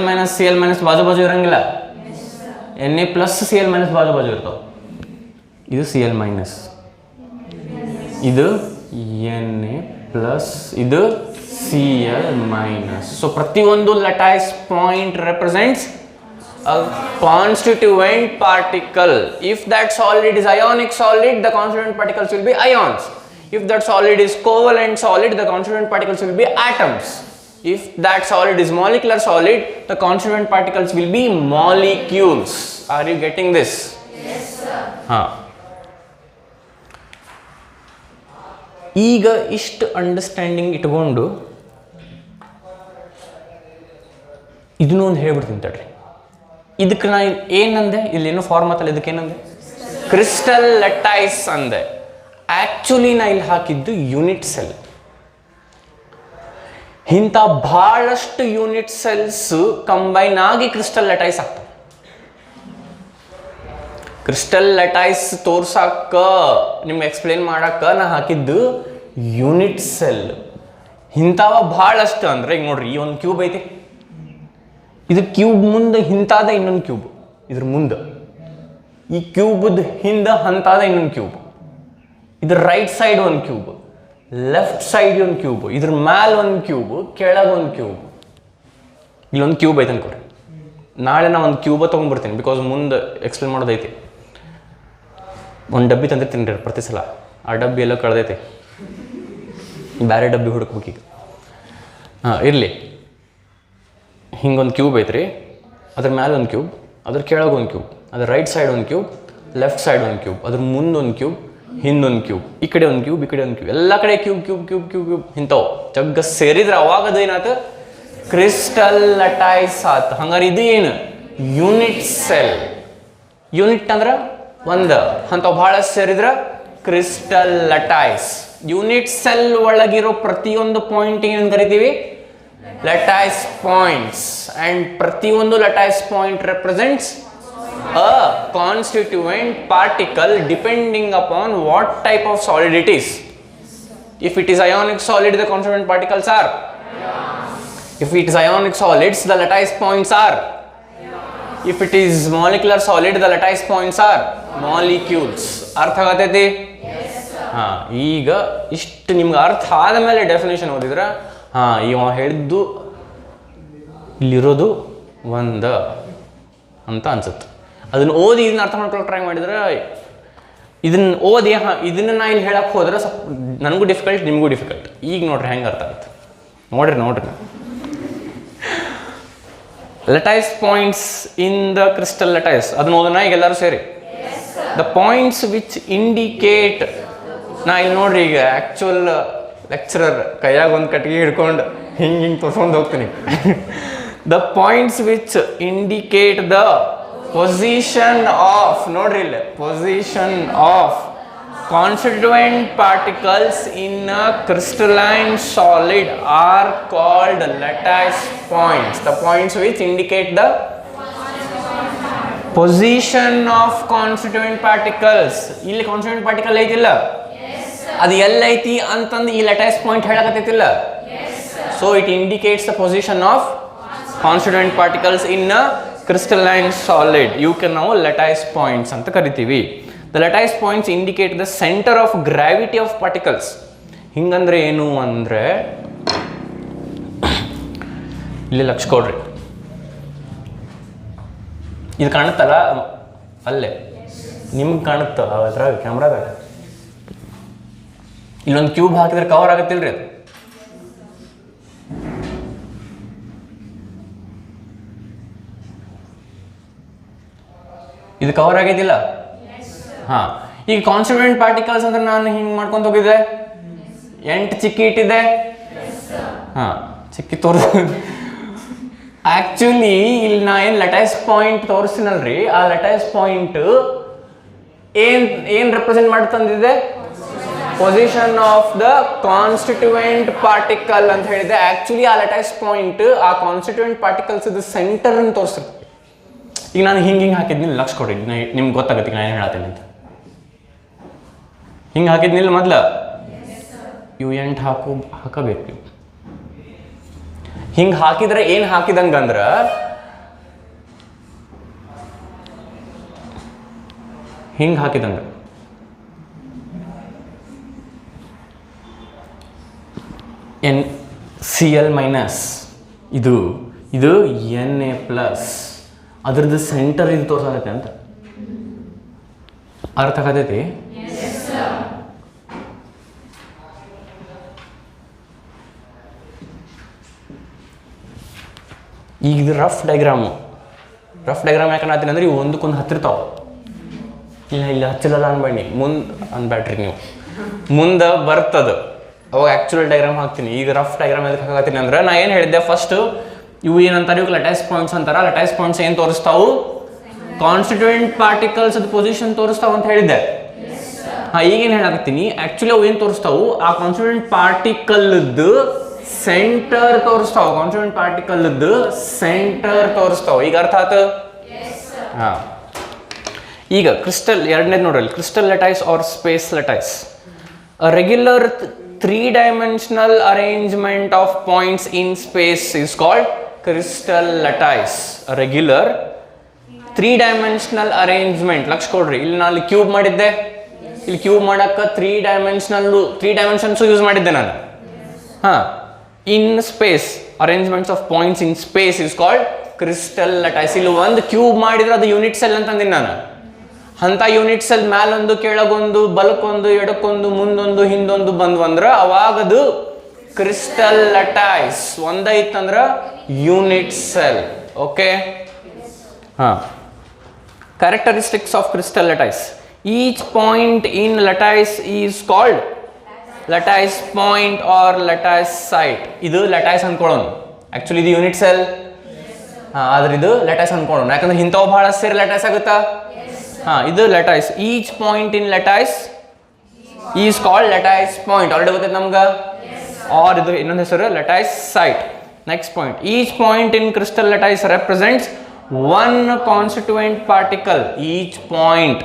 S1: ಮೈನಸ್ ಬಾಜು ಇರಂಗಿಲ್ಲ. Na ಪ್ಲಸ್ Cl ಮೈನಸ್ ಬಾಜು ಇರ್ತಾವೆ. ಇದು Cl ಮೈನಸ್, ಇದು Na ಪ್ಲಸ್, ಇದು Cl ಮೈನಸ್. ಸೊ ಪ್ರತಿಯೊಂದು lattice point represents a constituent particle. If that solid is ionic solid, the constituent particles will be ions. If that solid is covalent solid, the constituent particles will be atoms. If that solid is molecular solid, the constituent particles will be molecules. Are you getting this?
S2: Yes, sir.
S1: Ha. ಈಗ ಇಷ್ಟು understanding ಇಟ್ಕೊಂಡು ಇದನ್ನೂ ಒಂದು ಹೇಳ್ಬಿಡ್ತೀನಿ ತಡ್ರಿ. ಇದಕ್ಕೆ ನಾ ಏನಂದೆ? ಇಲ್ಲೇನೋ ಫಾರ್ಮತ್ತಲ್ಲ, ಇದಕ್ಕೇನಂದೆ? ಕ್ರಿಸ್ಟಲ್ ಲಟೈಸ್ ಅಂದೆ. ಆ್ಯಕ್ಚುಲಿ ನಾ ಇಲ್ಲಿ ಹಾಕಿದ್ದು ಯೂನಿಟ್ ಸೆಲ್. ಇಂಥ ಭಾಳಷ್ಟು ಯೂನಿಟ್ ಸೆಲ್ಸ್ ಕಂಬೈನ್ ಆಗಿ ಕ್ರಿಸ್ಟಲ್ ಲಟೈಸ್ ಆಗ್ತವೆ. ಕ್ರಿಸ್ಟಲ್ ಲಟೈಸ್ ತೋರ್ಸಾಕ, ನಿಮ್ಗೆ ಎಕ್ಸ್ಪ್ಲೇನ್ ಮಾಡಕ್ಕೆ ನಾ ಹಾಕಿದ್ದು ಯೂನಿಟ್ ಸೆಲ್. ಇಂಥವ ಭಾಳಷ್ಟು ಅಂದ್ರೆ ಈಗ ನೋಡ್ರಿ, ಈ ಒಂದು ಕ್ಯೂಬ್ ಐತಿ, ಇದು ಕ್ಯೂಬ್ ಮುಂದೆ ಹಿಂತಾದ ಇನ್ನೊಂದು ಕ್ಯೂಬ್, ಇದ್ರ ಮುಂದೆ ಈ ಕ್ಯೂಬ್ದ ಹಿಂದೆ ಹಂತಾದ ಇನ್ನೊಂದು ಕ್ಯೂಬ್, ಇದ್ರ ರೈಟ್ ಸೈಡ್ ಒಂದು ಕ್ಯೂಬ್, ಲೆಫ್ಟ್ ಸೈಡ್ ಒಂದು ಕ್ಯೂಬ್, ಇದ್ರ ಮ್ಯಾಲ ಒಂದು ಕ್ಯೂಬ್, ಕೆಳಗೆ ಒಂದು ಕ್ಯೂಬ್. ಇಲ್ಲೊಂದು ಕ್ಯೂಬ್ ಐತೆ ಅನ್ಕೊಡ್ರಿ, ನಾಳೆ ನಾ ಒಂದು ಕ್ಯೂಬ ತೊಗೊಂಡ್ಬರ್ತೀನಿ, ಬಿಕಾಸ್ ಮುಂದೆ ಎಕ್ಸ್ಪ್ಲೇನ್ ಮಾಡೋದೈತಿ. ಒಂದು ಡಬ್ಬಿ ತಂದಿರ್ತೀನಿ ರೀ ಪ್ರತಿ ಸಲ, ಆ ಡಬ್ಬಿ ಎಲ್ಲ ಕಳೆದೈತಿ, ಬೇರೆ ಡಬ್ಬಿ ಹುಡುಕ್ಬೇಕೀಗ. ಇರಲಿ, ಹಿಂಗೊಂದು ಕ್ಯೂಬ್ ಐತ್ರಿ, ಅದ್ರ ಮ್ಯಾಲೆ ಒಂದು ಕ್ಯೂಬ್, ಅದ್ರ ಕೆಳಗೆ ಒಂದು ಕ್ಯೂಬ್, ಅದ್ರ ರೈಟ್ ಸೈಡ್ ಒಂದು ಕ್ಯೂಬ್, ಲೆಫ್ಟ್ ಸೈಡ್ ಒಂದು ಕ್ಯೂಬ್, ಅದ್ರ ಮುಂದೊಂದು ಕ್ಯೂಬ್, ಹಿಂದೊಂದು ಕ್ಯೂಬ್, ಈ ಕಡೆ ಒಂದು ಕ್ಯೂಬ್, ಈ ಕಡೆ ಒಂದು ಕ್ಯೂಬ್, ಎಲ್ಲ ಕಡೆ cube cube cube cube cube ಇಂಥವು ಜಗ್ಗ ಸೇರಿದ್ರೆ ಅವಾಗ ಅದು ಏನಾಯ್ತು, ಕ್ರಿಸ್ಟಲ್ ಲಟೈಸ್ ಆತು. ಹಂಗಾರೆ ಇದು ಏನು, ಯೂನಿಟ್ ಸೆಲ್. ಯೂನಿಟ್ ಅಂದ್ರೆ ಒಂದು, ಅಂಥವು ಭಾಳ ಸೇರಿದ್ರೆ ಕ್ರಿಸ್ಟಲ್ ಲಟೈಸ್. ಯೂನಿಟ್ ಸೆಲ್ ಒಳಗಿರೋ ಪ್ರತಿಯೊಂದು ಪಾಯಿಂಟ್ ಏನು ಕರಿತೀವಿ, lattice points, and ಪ್ರತಿಯೊಂದು lattice point represents a constituent particle depending upon what type of solid it is. If it is ionic solid, the constituent particles are ions. If it is ionic solids, the lattice points are ions. If it is molecular solid, the lattice points are molecules. ಅರ್ಥ ಆಗತೈತಿ? ಈಗ ಇಷ್ಟು ನಿಮ್ಗೆ ಅರ್ಥ ಆದಮೇಲೆ definition ಓದಿದ್ರೆ ಇವ ಹೇಳಿದ್ದು ಇಲ್ಲಿರೋದು ಒಂದು ಅಂತ ಅನ್ಸುತ್ತೆ. ಅದನ್ನು ಓದಿ ಇದನ್ನ ಅರ್ಥ ಮಾಡ್ಕೊಳ್ಳೋಕೆ ಟ್ರೈ ಮಾಡಿದ್ರೆ, ಇದನ್ನು ಓದಿ ಇದನ್ನು ನಾ ಇಲ್ಲಿ ಹೇಳಕ್ಕೆ ಹೋದ್ರೆ ಸ್ವಲ್ಪ ನನಗೂ ಡಿಫಿಕಲ್ಟ್, ನಿಮಗೂ ಡಿಫಿಕಲ್ಟ್. ಈಗ ನೋಡ್ರಿ ಹೆಂಗೆ ಅರ್ಥ ಆಗುತ್ತೆ, ನೋಡ್ರಿ lattice points in the crystal lattice, ಅದನ್ನ ಓದೋಣ ಈಗ ಎಲ್ಲರೂ ಸೇರಿ. ದ ಪಾಯಿಂಟ್ಸ್ ವಿಚ್ ಇಂಡಿಕೇಟ್, ನಾ ಇಲ್ಲಿ ನೋಡ್ರಿ ಈಗ ಆ್ಯಕ್ಚುಯಲ್ ಲೆಕ್ಚರರ್ ಕೈಯಾಗ ಒಂದು ಕಟ್ಟಿಗೆ ಹಿಡ್ಕೊಂಡು ಹಿಂಗೆ ತೋರ್ಸ್ಕೊಂಡು ಹೋಗ್ತೀನಿ. The points which indicate the position of, ನೋಡ್ರಿ ಇಲ್ಲ, position of constituent particles in a crystalline solid are called lattice points. The points which indicate the position of constituent particles. ಇಲ್ಲಿ constituent particle ಐತಿಲ್ಲ, ಅದು ಎಲ್ಲೈತಿ ಅಂತಂದು ಈ lattice point ಹೇಳಕತ್ತೈತಿಲ್ಲ. So it indicates the position of constituent particles in a crystalline solid. You can now lattice points ಅಂತ ಕರಿತೀವಿ. The lattice points indicate the center of gravity of particles. ಹಿಂಗಂದ್ರೆ ಏನು ಅಂದರೆ, ಇಲ್ಲಿ ಲಕ್ಷ ಕೊಡ್ರಿ, ಇದು ಕಾಣುತ್ತಲ್ಲ ಅಲ್ಲೇ, ನಿಮ್ಗೆ ಕಾಣುತ್ತ ಅದ್ರಾಗ ಕ್ಯಾಮ್ರಾದಾಗ, ಇಲ್ಲೊಂದು ಕ್ಯೂಬ್ ಹಾಕಿದ್ರೆ ಕವರ್ ಆಗತ್ತಿಲ್ರಿ ಅದು. ಇದು ಕವರ್ ಆಗೈತಿಲ್ಲ. ಈಗ ಕಾನ್ಸ್ಟಿಟ್ಯೂಯೆಂಟ್ ಪಾರ್ಟಿಕಲ್ಸ್ ಅಂದ್ರೆ ನಾನು ಹಿಂಗೆ ಮಾಡ್ಕೊಂತ ಹೋಗಿದ್ದೆ, 8 ಚಿಕ್ಕಿ ಇಟ್ಟಿದ್ದೆ, ಚಿಕ್ಕಿ ತೋರಿಸ್. ಆಕ್ಚುಲಿ ಇಲ್ಲಿ ನಾ ಏನು lattice ಪಾಯಿಂಟ್ ತೋರಿಸ್ತೀನಲ್ರಿ, ಆ lattice ಪಾಯಿಂಟ್ ಏನ್ ರೆಪ್ರೆಸೆಂಟ್ ಮಾಡ್ತಂದಿದೆ, position of the constituent particle ಅಂತ ಹೇಳಿದೆ. ಆಕ್ಚುಲಿ ಆ lattice ಪಾಯಿಂಟ್ ಆ ಕಾನ್ಸ್ಟಿಟ್ಯೂಯೆಂಟ್ ಪಾರ್ಟಿಕಲ್ಸ್ ಇದು ಸೆಂಟರ್ ಅಂತ ತೋರಿಸ್ತದೆ. ಈಗ ನಾನು ಹಿಂಗೆ ಹಾಕಿದ್ನಿ, ಲಕ್ಷ ಕೊಡಿ, ನಿಮ್ಗೆ ಗೊತ್ತಾಗತ್ತೆ ನಾನು ಏನು ಹೇಳ್ತೀನಿ ಅಂತ. ಹಿಂಗೆ ಹಾಕಿದ್ನಿಲ್ಲ ಮೊದ್ಲ, ಇವು 8 ಹಾಕಬೇಕು. ಹಿಂಗೆ ಹಾಕಿದ್ರೆ ಏನು ಹಾಕಿದಂಗಂದ್ರ, ಹಿಂಗೆ ಹಾಕಿದಂಗ NCl ಮೈನಸ್, ಇದು Na+, ಅದ್ರದ್ದು ಸೆಂಟರ್ ಇದು ತೋರ್ಸಾಗತ್ತೆ ಅಂತ ಅರ್ಥ ಆಗತೈತಿ. ಈಗ ಇದು ರಫ್ ಡೈಗ್ರಾಮ್ ಯಾಕಂದ್ರೆ ಅಂದ್ರೆ ಇವು ಒಂದಕ್ಕೊಂದು ಹತ್ತಿರ್ತಾವ. ಇಲ್ಲಿ ಹಚ್ಚಿಲ್ಲಲ್ಲ ಅನ್ಬೇಡಿ, ಅನ್ಬ್ಯಾಡ್ರಿ ನೀವು, ಮುಂದೆ ಬರ್ತದ ಅವಾಗ ಆ್ಯಕ್ಚುಯಲ್ ಡೈಗ್ರಾಮ್ ಹಾಕ್ತೀನಿ. ಈಗ ರಫ್ ಡೈಗ್ರಾಮ್ ಎದಕ್ಕೆ ಹಾಕತ್ತೀನಿ ಅಂದ್ರೆ, ನಾ ಏನು ಹೇಳಿದ್ದೆ ಫಸ್ಟ್, ಇವು ಏನಂತಾರೆ, ಇವಾಗ lattice ಪಾಯಿಂಟ್ಸ್ ಅಂತಾರ. lattice ಪಾಯಿಂಟ್ಸ್ ಏನು ತೋರಿಸ್ತಾವು, ಕಾನ್ಸ್ಟಿಟ್ಯೂಯೆಂಟ್ ಪಾರ್ಟಿಕಲ್ಸ್ ಅದು ಪೊಸಿಷನ್ ತೋರಿಸ್ತಾವ ಅಂತ ಹೇಳಿದ್ದೆ. ಈಗೇನು ಹೇಳಾಕತ್ತೀನಿ, ಆ್ಯಕ್ಚುಲಿ ಅವು ಏನು ತೋರಿಸ್ತಾವು, ಆ ಕಾನ್ಸ್ಟಿಟ್ಯೂಯೆಂಟ್ ಪಾರ್ಟಿಕಲ್ದು ಸೆಂಟರ್ ತೋರಿಸ್ತಾವ. ಕಾನ್ಸ್ಟಿಟ್ಯೂಯೆಂಟ್ ಪಾರ್ಟಿಕಲ್ದು ಸೆಂಟರ್ ತೋರಿಸ್ತಾವ. ಈಗ ಅರ್ಥ ಆಯ್ತು? ಈಗ ಕ್ರಿಸ್ಟಲ್ ಎರಡನೇದು ನೋಡ್ರಿ, crystal lattice or space lattice. A regular 3-dimensional arrangement of points in space is called crystal lattice. A regular 3-dimensional arrangement, lakh ಕೊಡ್ರಿ, ಇಲ್ಲಿ ನಾನು ಕ್ಯೂಬ್ ಮಾಡಿದ್ದೆ, ಇಲ್ಲಿ ಕ್ಯೂಬ್ ಮಾಡಕ್ಕೆ 3 dimensions ಯೂಸ್ ಮಾಡಿದ್ದೆ ನಾನು. In space, arrangements of points in space is called crystal lattice. ಇಲ್ಲಿ ಒಂದು ಕ್ಯೂಬ್ ಮಾಡಿದ್ರೆ ಅದು ಯೂನಿಟ್ ಸೆಲ್ ಅಂತಂದಿನಿ ನಾನು. ಅಂಥ ಯೂನಿಟ್ ಸೆಲ್ ಮ್ಯಾಲೊಂದು ಕೆಳಗೊಂದು ಬಲಕ್ಕೊಂದು ಎಡಕ್ಕೊಂದು ಮುಂದೊಂದು ಹಿಂದೊಂದು ಬಂದ್ವು ಅಂದ್ರೆ ಅವಾಗದು ಕ್ರಿಸ್ಟಲ್ ಲಟೈಸ್. ಒಂದೈತಂದ್ರೆ ಯೂನಿಟ್ ಸೆಲ್. ಓಕೆ, ಹಾಂ. Characteristics of crystal lattice. Each point in lattice is called lattice point or lattice site. ಇದು lattice ಅನ್ಕೊಳ್ಳೋಣ. ಆ್ಯಕ್ಚುಲಿ ಇದು ಯೂನಿಟ್ ಸೆಲ್. ಆದ್ರೆ ಇದು lattice ಅನ್ಕೊಳ್ಳೋಣ, ಯಾಕಂದ್ರೆ ಇಂಥವು ಭಾಳ ಸೇರಿ lattice ಆಗುತ್ತಾ. ಇದು lattice. Each point in lattice is called lattice point. Already ಗೊತ್ತೈತೆ ನಮ್ಗೆ. or ಇದು ಇನ್ನೊಂದು ಹೆಸರು lattice site. Next point. Each point in crystal lattice represents one constituent particle. Each point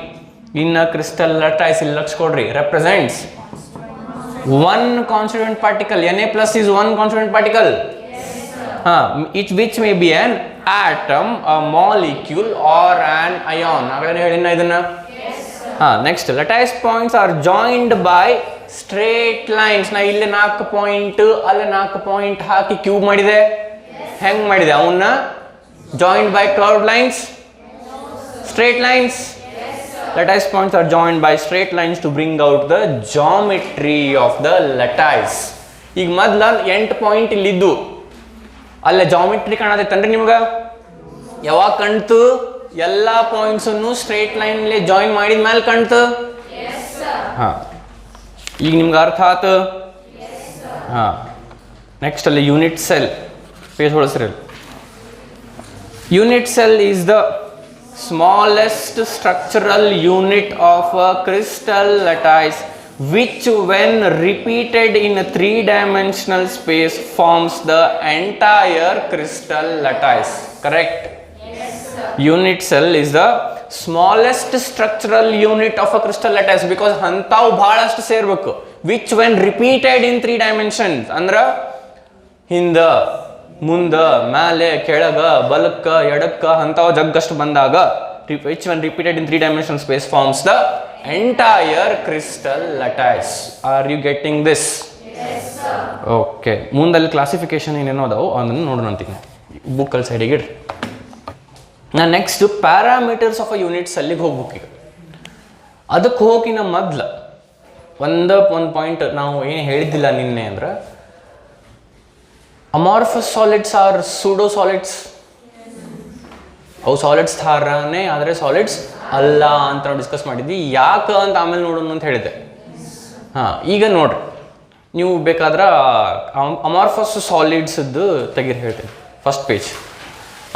S1: in a crystal lattice, ಇಲ್ಲಿ ಲಕ್ಷ ಕೊಡ್ರಿ, represents one constituent particle. Na plus is one constituent particle. Which may be an atom, a molecule or an ion. ಆಗಲೇ ಹೇಳಿನ ಇದನ್ನ. Next, lattice points are joined by straight lines. ನಾ ಇಲ್ಲಿ 4 point ಅಲ್ಲಿ 4 point ಹಾಕಿ cube ಮಾಡಿದೆ. ಹೆಂಗ್ ಮಾಡಿದೆ ಅವನ್ನ? Joined by curved lines? Straight lines? Lattice points are joined by straight lines to bring out the geometry of the lattice. ಈಗ ಮೊದಲ 8 point ಇಲ್ಲಿದ್ದು ಅಲ್ಲೇ ಜಾಮಿಟ್ರಿ ಕಾಣತೈತನ್ರಿ ನಿಮ್ಗೆ? ಯಾವಾಗ ಕಾಣ್ತು? ಎಲ್ಲ ಪಾಯಿಂಟ್ಸನ್ನು ಸ್ಟ್ರೇಟ್ ಲೈನಲ್ಲಿ ಜಾಯಿನ್ ಮಾಡಿದ ಮೇಲೆ ಕಾಣ್ತು. ಹಾಂ, ಈಗ ನಿಮ್ಗೆ ಅರ್ಥ ಆಯ್ತು. ಹಾಂ, ನೆಕ್ಸ್ಟ್ ಅಲ್ಲಿ ಯೂನಿಟ್ ಸೆಲ್ ಪೇಜ್ ಹೊಳಸ್ರಿ. Unit cell is the smallest structural unit of a crystal lattice which when repeated in a 3-dimensional space forms the entire crystal lattice. Correct? Yes, sir. Unit cell is the smallest structural unit of a crystal lattice because hantav bhalashtu serbeku, which when repeated in 3 dimensions andra ಹಿಂದ ಮುಂದ ಮೇಲೆ ಕೆಳಗ ಬಲಕ್ಕ ಎಡಕ್ಕ ಅಂಥವು ಜಗ್ಗಷ್ಟು ಬಂದಾಗ which when repeated in 3-dimensional space forms the entire crystal lattice. Are you getting this? Yes, sir. Okay, ಮುಂದಲ್ಲಿ classification ಏನೇನೋ ಅದಾವು ಅದನ್ನು ನೋಡೋಣ ಅಂತೀನಿ. ಬುಕ್ಕಲ್ಲಿ ಸೈಡಿಗೆ ಇಡ್ರಿ. ನಾ next parameters of a units ಅಲ್ಲಿಗೆ ಹೋಗ್ಬೇಕು. ಈಗ ಅದಕ್ಕೆ ಹೋಗಿನ ಮೊದಲು ಒಂದು ಪಾಯಿಂಟ್ ನಾವು ಏನು ಹೇಳಿದ್ದಿಲ್ಲ ನಿನ್ನೆ ಅಂದ್ರೆ, amorphous solids R pseudo solids. ಅವು ಸಾಲಿಡ್ಸ್ ಥರನೇ ಆದರೆ ಸಾಲಿಡ್ಸ್ ಅಲ್ಲ ಅಂತ ನಾವು ಡಿಸ್ಕಸ್ ಮಾಡಿದ್ವಿ. ಯಾಕೆ ಅಂತ ಆಮೇಲೆ ನೋಡೋಣ ಅಂತ ಹೇಳಿದ್ದೆ. ಈಗ ನೋಡ್ರಿ, ನೀವು ಬೇಕಾದ್ರೆ ಅಮಾರ್ಫಸ್ ಸಾಲಿಡ್ಸ್ದು ತೆಗೀರಿ ಹೇಳ್ತೀನಿ. ಫಸ್ಟ್ ಪೇಜ್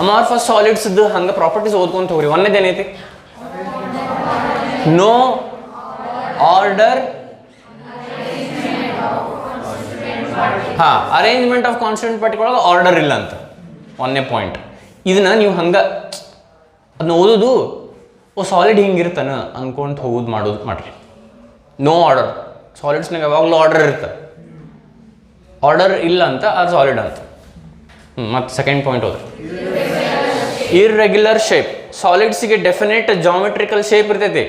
S1: ಅಮಾರ್ಫಸ್ ಸಾಲಿಡ್ಸ್ದು ಹಂಗೆ ಪ್ರಾಪರ್ಟೀಸ್ ಓದ್ಕೊಂತ ಹೋಗ್ರಿ. ಒಂದೇದು ಏನೈತಿ? No order, arrangement of constituent particle ಒಳಗೆ ಆರ್ಡರ್ ಇಲ್ಲ ಅಂತ ಒಂದೇ ಪಾಯಿಂಟ್. ಇದನ್ನ ನೀವು ಹಂಗೆ ಅದನ್ನ ಓದೋದು, ಸಾಲಿಡ್ ಹಿಂಗಿರ್ತಾನೆ ಅನ್ಕೊಂತ ಹೋಗೋದು ಮಾಡ್ರಿ. ನೋ ಆರ್ಡರ್, ಸಾಲಿಡ್ಸ್ನಾಗ ಯಾವಾಗಲೂ ಆರ್ಡರ್ ಇರ್ತದೆ. ಆರ್ಡರ್ ಇಲ್ಲ ಅಂತ ಅದು ಸಾಲಿಡ್ ಅಂತ. ಮತ್ತು ಸೆಕೆಂಡ್ ಪಾಯಿಂಟ್ ಹೋದ್ರೆ ಇರ್ರೆಗ್ಯುಲರ್ ಶೇಪ್. ಸಾಲಿಡ್ಸಿಗೆ ಡೆಫಿನೇಟ್ ಜಾಮೆಟ್ರಿಕಲ್ ಶೇಪ್ ಇರ್ತೈತಿ.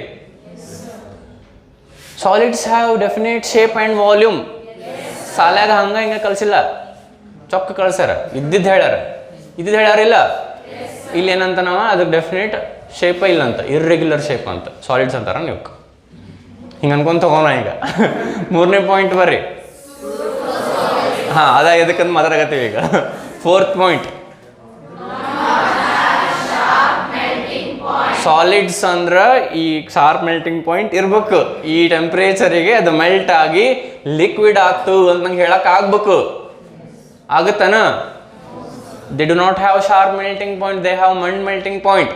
S1: Solids have definite shape and volume. ಸಾಲ್ಯಾಗ ಹಂಗೆ ಹಿಂಗೆ ಕಳಿಸಿಲ್ಲ, ಚೊಕ್ಕ ಕಳ್ಸ್ಯಾರ. ಇದ್ದಿದ್ದು ಹೇಳ್ಯಾರಿಲ್ಲ. ಇಲ್ಲಿ ಏನಂತ ನಾವು ಅದಕ್ಕೆ ಡೆಫಿನೇಟ್ ಶೇಪ ಇಲ್ಲ ಅಂತ, ಇರ್ರೆಗ್ಯುಲರ್ ಶೇಪ್ ಅಂತ ಸಾಲಿಡ್ಸ್ ಅಂತಾರ. ನೀವು ಹಿಂಗೆ ಅನ್ಕೊಂತ ತಗೋಣ. ಈಗ 3ನೇ ಪಾಯಿಂಟ್ ಬರ್ರಿ. ಅದ ಎದಕ್ಕಂತ ಮಾತಾಡಕತ್ತೀವಿ ಈಗ. 4th ಪಾಯಿಂಟ್, ಸಾಲಿಡ್ಸ್ ಅಂದ್ರೆ ಈ ಶಾರ್ಪ್ ಮೆಲ್ಟಿಂಗ್ ಪಾಯಿಂಟ್ ಇರ್ಬೇಕು. ಈ ಟೆಂಪ್ರೇಚರಿಗೆ ಅದು ಮೆಲ್ಟ್ ಆಗಿ ಲಿಕ್ವಿಡ್ ಆಗ್ತು ಅಂತ ನಂಗೆ ಹೇಳಕ್ ಆಗ್ಬೇಕು. ಆಗುತ್ತಾನ? They do not have sharp melting point, they have melting point.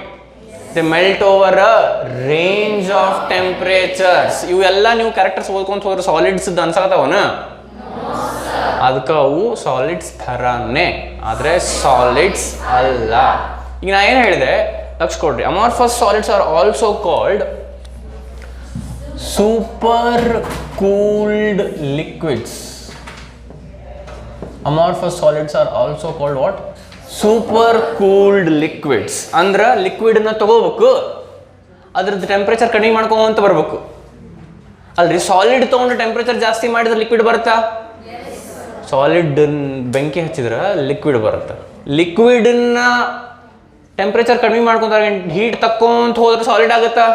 S1: They melt over a range of temperatures. ಇವೆಲ್ಲ ನೀವು ಕ್ಯಾರೆಕ್ಟರ್ಸ್ ಓದ್ಕೊಂತ ಹೋದ್ರೆ ಸಾಲಿಡ್ಸ್ ಅನ್ಸಕತ್ತಾವನ? ಅದಕ್ಕೆ ಅವು ಸಾಲಿಡ್ಸ್ ಥರನೇ, ಆದರೆ ಸಾಲಿಡ್ಸ್ ಅಲ್ಲ. ಈಗ ನಾ ಏನು ಹೇಳಿದೆ ಲಕ್ಷ ಕೊಡ್ರಿ. Amorphous solids are also called super cooled liquids. Amorphous solids are also called what? Super cooled liquids. ಅಂದ್ರೆ ಲಿಕ್ವಿಡ್ನ ತಗೋಬೇಕು, ಅದ್ರದ್ದು ಟೆಂಪ್ರೇಚರ್ ಕಡಿಮೆ ಮಾಡ್ಕೊಂತ ಬರ್ಬೇಕು ಅಲ್ರಿ. ಸಾಲಿಡ್ ತೊಗೊಂಡು ಟೆಂಪ್ರೇಚರ್ ಜಾಸ್ತಿ ಮಾಡಿದ್ರೆ ಲಿಕ್ವಿಡ್ ಬರುತ್ತಾ? ಸಾಲಿಡ್ ಬೆಂಕಿ ಹಚ್ಚಿದ್ರೆ ಲಿಕ್ವಿಡ್ ಬರುತ್ತೆ. ಲಿಕ್ವಿಡನ್ನ ಟೆಂಪ್ರೇಚರ್ ಕಡಿಮೆ ಮಾಡ್ಕೊಂತಾರೆ ಹೀಟ್ ತಕ್ಕೊಂತ ಹೋದ್ರೆ ಸಾಲಿಡ್ ಆಗುತ್ತಾ?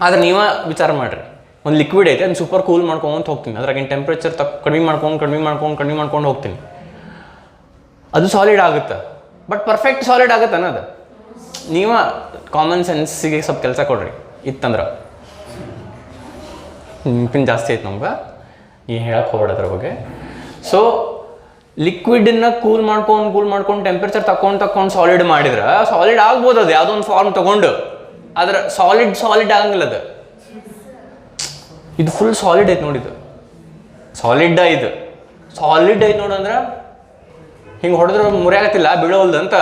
S1: ಆದ್ರೆ ನೀವ ವಿಚಾರ ಮಾಡ್ರಿ, ಒಂದು ಲಿಕ್ವಿಡ್ ಐತೆ ಅದನ್ನ ಸೂಪರ್ ಕೂಲ್ ಮಾಡ್ಕೊಂತ ಹೋಗ್ತೀನಿ, ಅದ್ರಾಗಿನ ಟೆಂಪ್ರೇಚರ್ ಕಡಿಮೆ ಮಾಡ್ಕೊಂಡು ಹೋಗ್ತೀನಿ, ಅದು ಸಾಲಿಡ್ ಆಗುತ್ತೆ. ಬಟ್ ಪರ್ಫೆಕ್ಟ್ ಸಾಲಿಡ್ ಆಗುತ್ತೆ ಅನ್ನೋದು ನೀವ ಕಾಮನ್ ಸೆನ್ಸಿಗೆ ಸ್ವಲ್ಪ ಕೆಲಸ ಕೊಡ್ರಿ. ಇತ್ತಂದ್ರೆ ಪಿನ್ ಜಾಸ್ತಿ ಐತೆ ನಮ್ಗೆ, ಈ ಹೇಳಕ್ಕೆ ಹೋಗ್ಬೇಡ ಅದ್ರ ಬಗ್ಗೆ. ಸೊ ಲಿಕ್ವಿಡನ್ನ ಕೂಲ್ ಮಾಡ್ಕೊಂಡು ಟೆಂಪ್ರೇಚರ್ ತಕೊಂಡು ಸಾಲಿಡ್ ಮಾಡಿದ್ರೆ ಸಾಲಿಡ್ ಆಗ್ಬೋದು, ಅದು ಯಾವುದೋ ಒಂದು ಫಾರ್ಮ್ ತಗೊಂಡು. ಆದ್ರೆ ಸಾಲಿಡ್ ಆಗಂಗಿಲ್ಲ ಅದು. ಇದು ಫುಲ್ ಸಾಲಿಡ್ ಐತೆ ನೋಡಿದ್ದು, ಸಾಲಿಡ್ ಐತೆ ನೋಡಂದ್ರೆ ಹಿಂಗೆ ಹೊಡೆದ್ರೆ ಮುರಿಯಾಗತ್ತಿಲ್ಲ, ಬೀಳೋಲ್ದು ಅಂತ.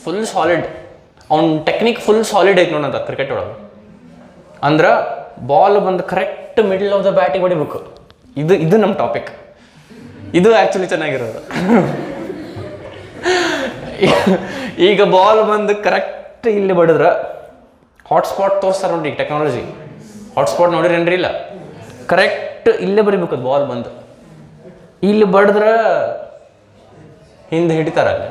S1: ಫುಲ್ ಸಾಲಿಡ್, ಅವ್ನ ಟೆಕ್ನಿಕ್ ಫುಲ್ ಸಾಲಿಡ್ ಐತೆ ನೋಡಂತ ಕ್ರಿಕೆಟ್ ಒಳಗೆ. ಅಂದ್ರೆ ಬಾಲ್ ಬಂದು ಕರೆಕ್ಟ್ ಮಿಡಲ್ ಆಫ್ ದ ಬ್ಯಾಟಿಗೆ ಹೊಡಿಬೇಕು. ಇದು ನಮ್ಮ ಟಾಪಿಕ್. ಇದು ಆ್ಯಕ್ಚುಲಿ ಚೆನ್ನಾಗಿರೋದು. ಈಗ ಬಾಲ್ ಬಂದು ಕರೆಕ್ಟ್ ಇಲ್ಲಿ ಬಡಿದ್ರೆ ಹಾಟ್ಸ್ಪಾಟ್ ತೋರಿಸ್ತಾರೆ ನೋಡಿ, ಈಗ ಟೆಕ್ನಾಲಜಿ ಹಾಟ್ಸ್ಪಾಟ್ ನೋಡಿರೇನ್ರಿ? ಇಲ್ಲ, ಕರೆಕ್ಟ್ ಇಲ್ಲೇ ಬರಿಬೇಕು ಅದು ಬಾಲ್ ಬಂದು. ಇಲ್ಲಿ ಬಡಿದ್ರೆ ಹಿಂದೆ ಹಿಡಿತಾರ. ಅಲ್ಲಿ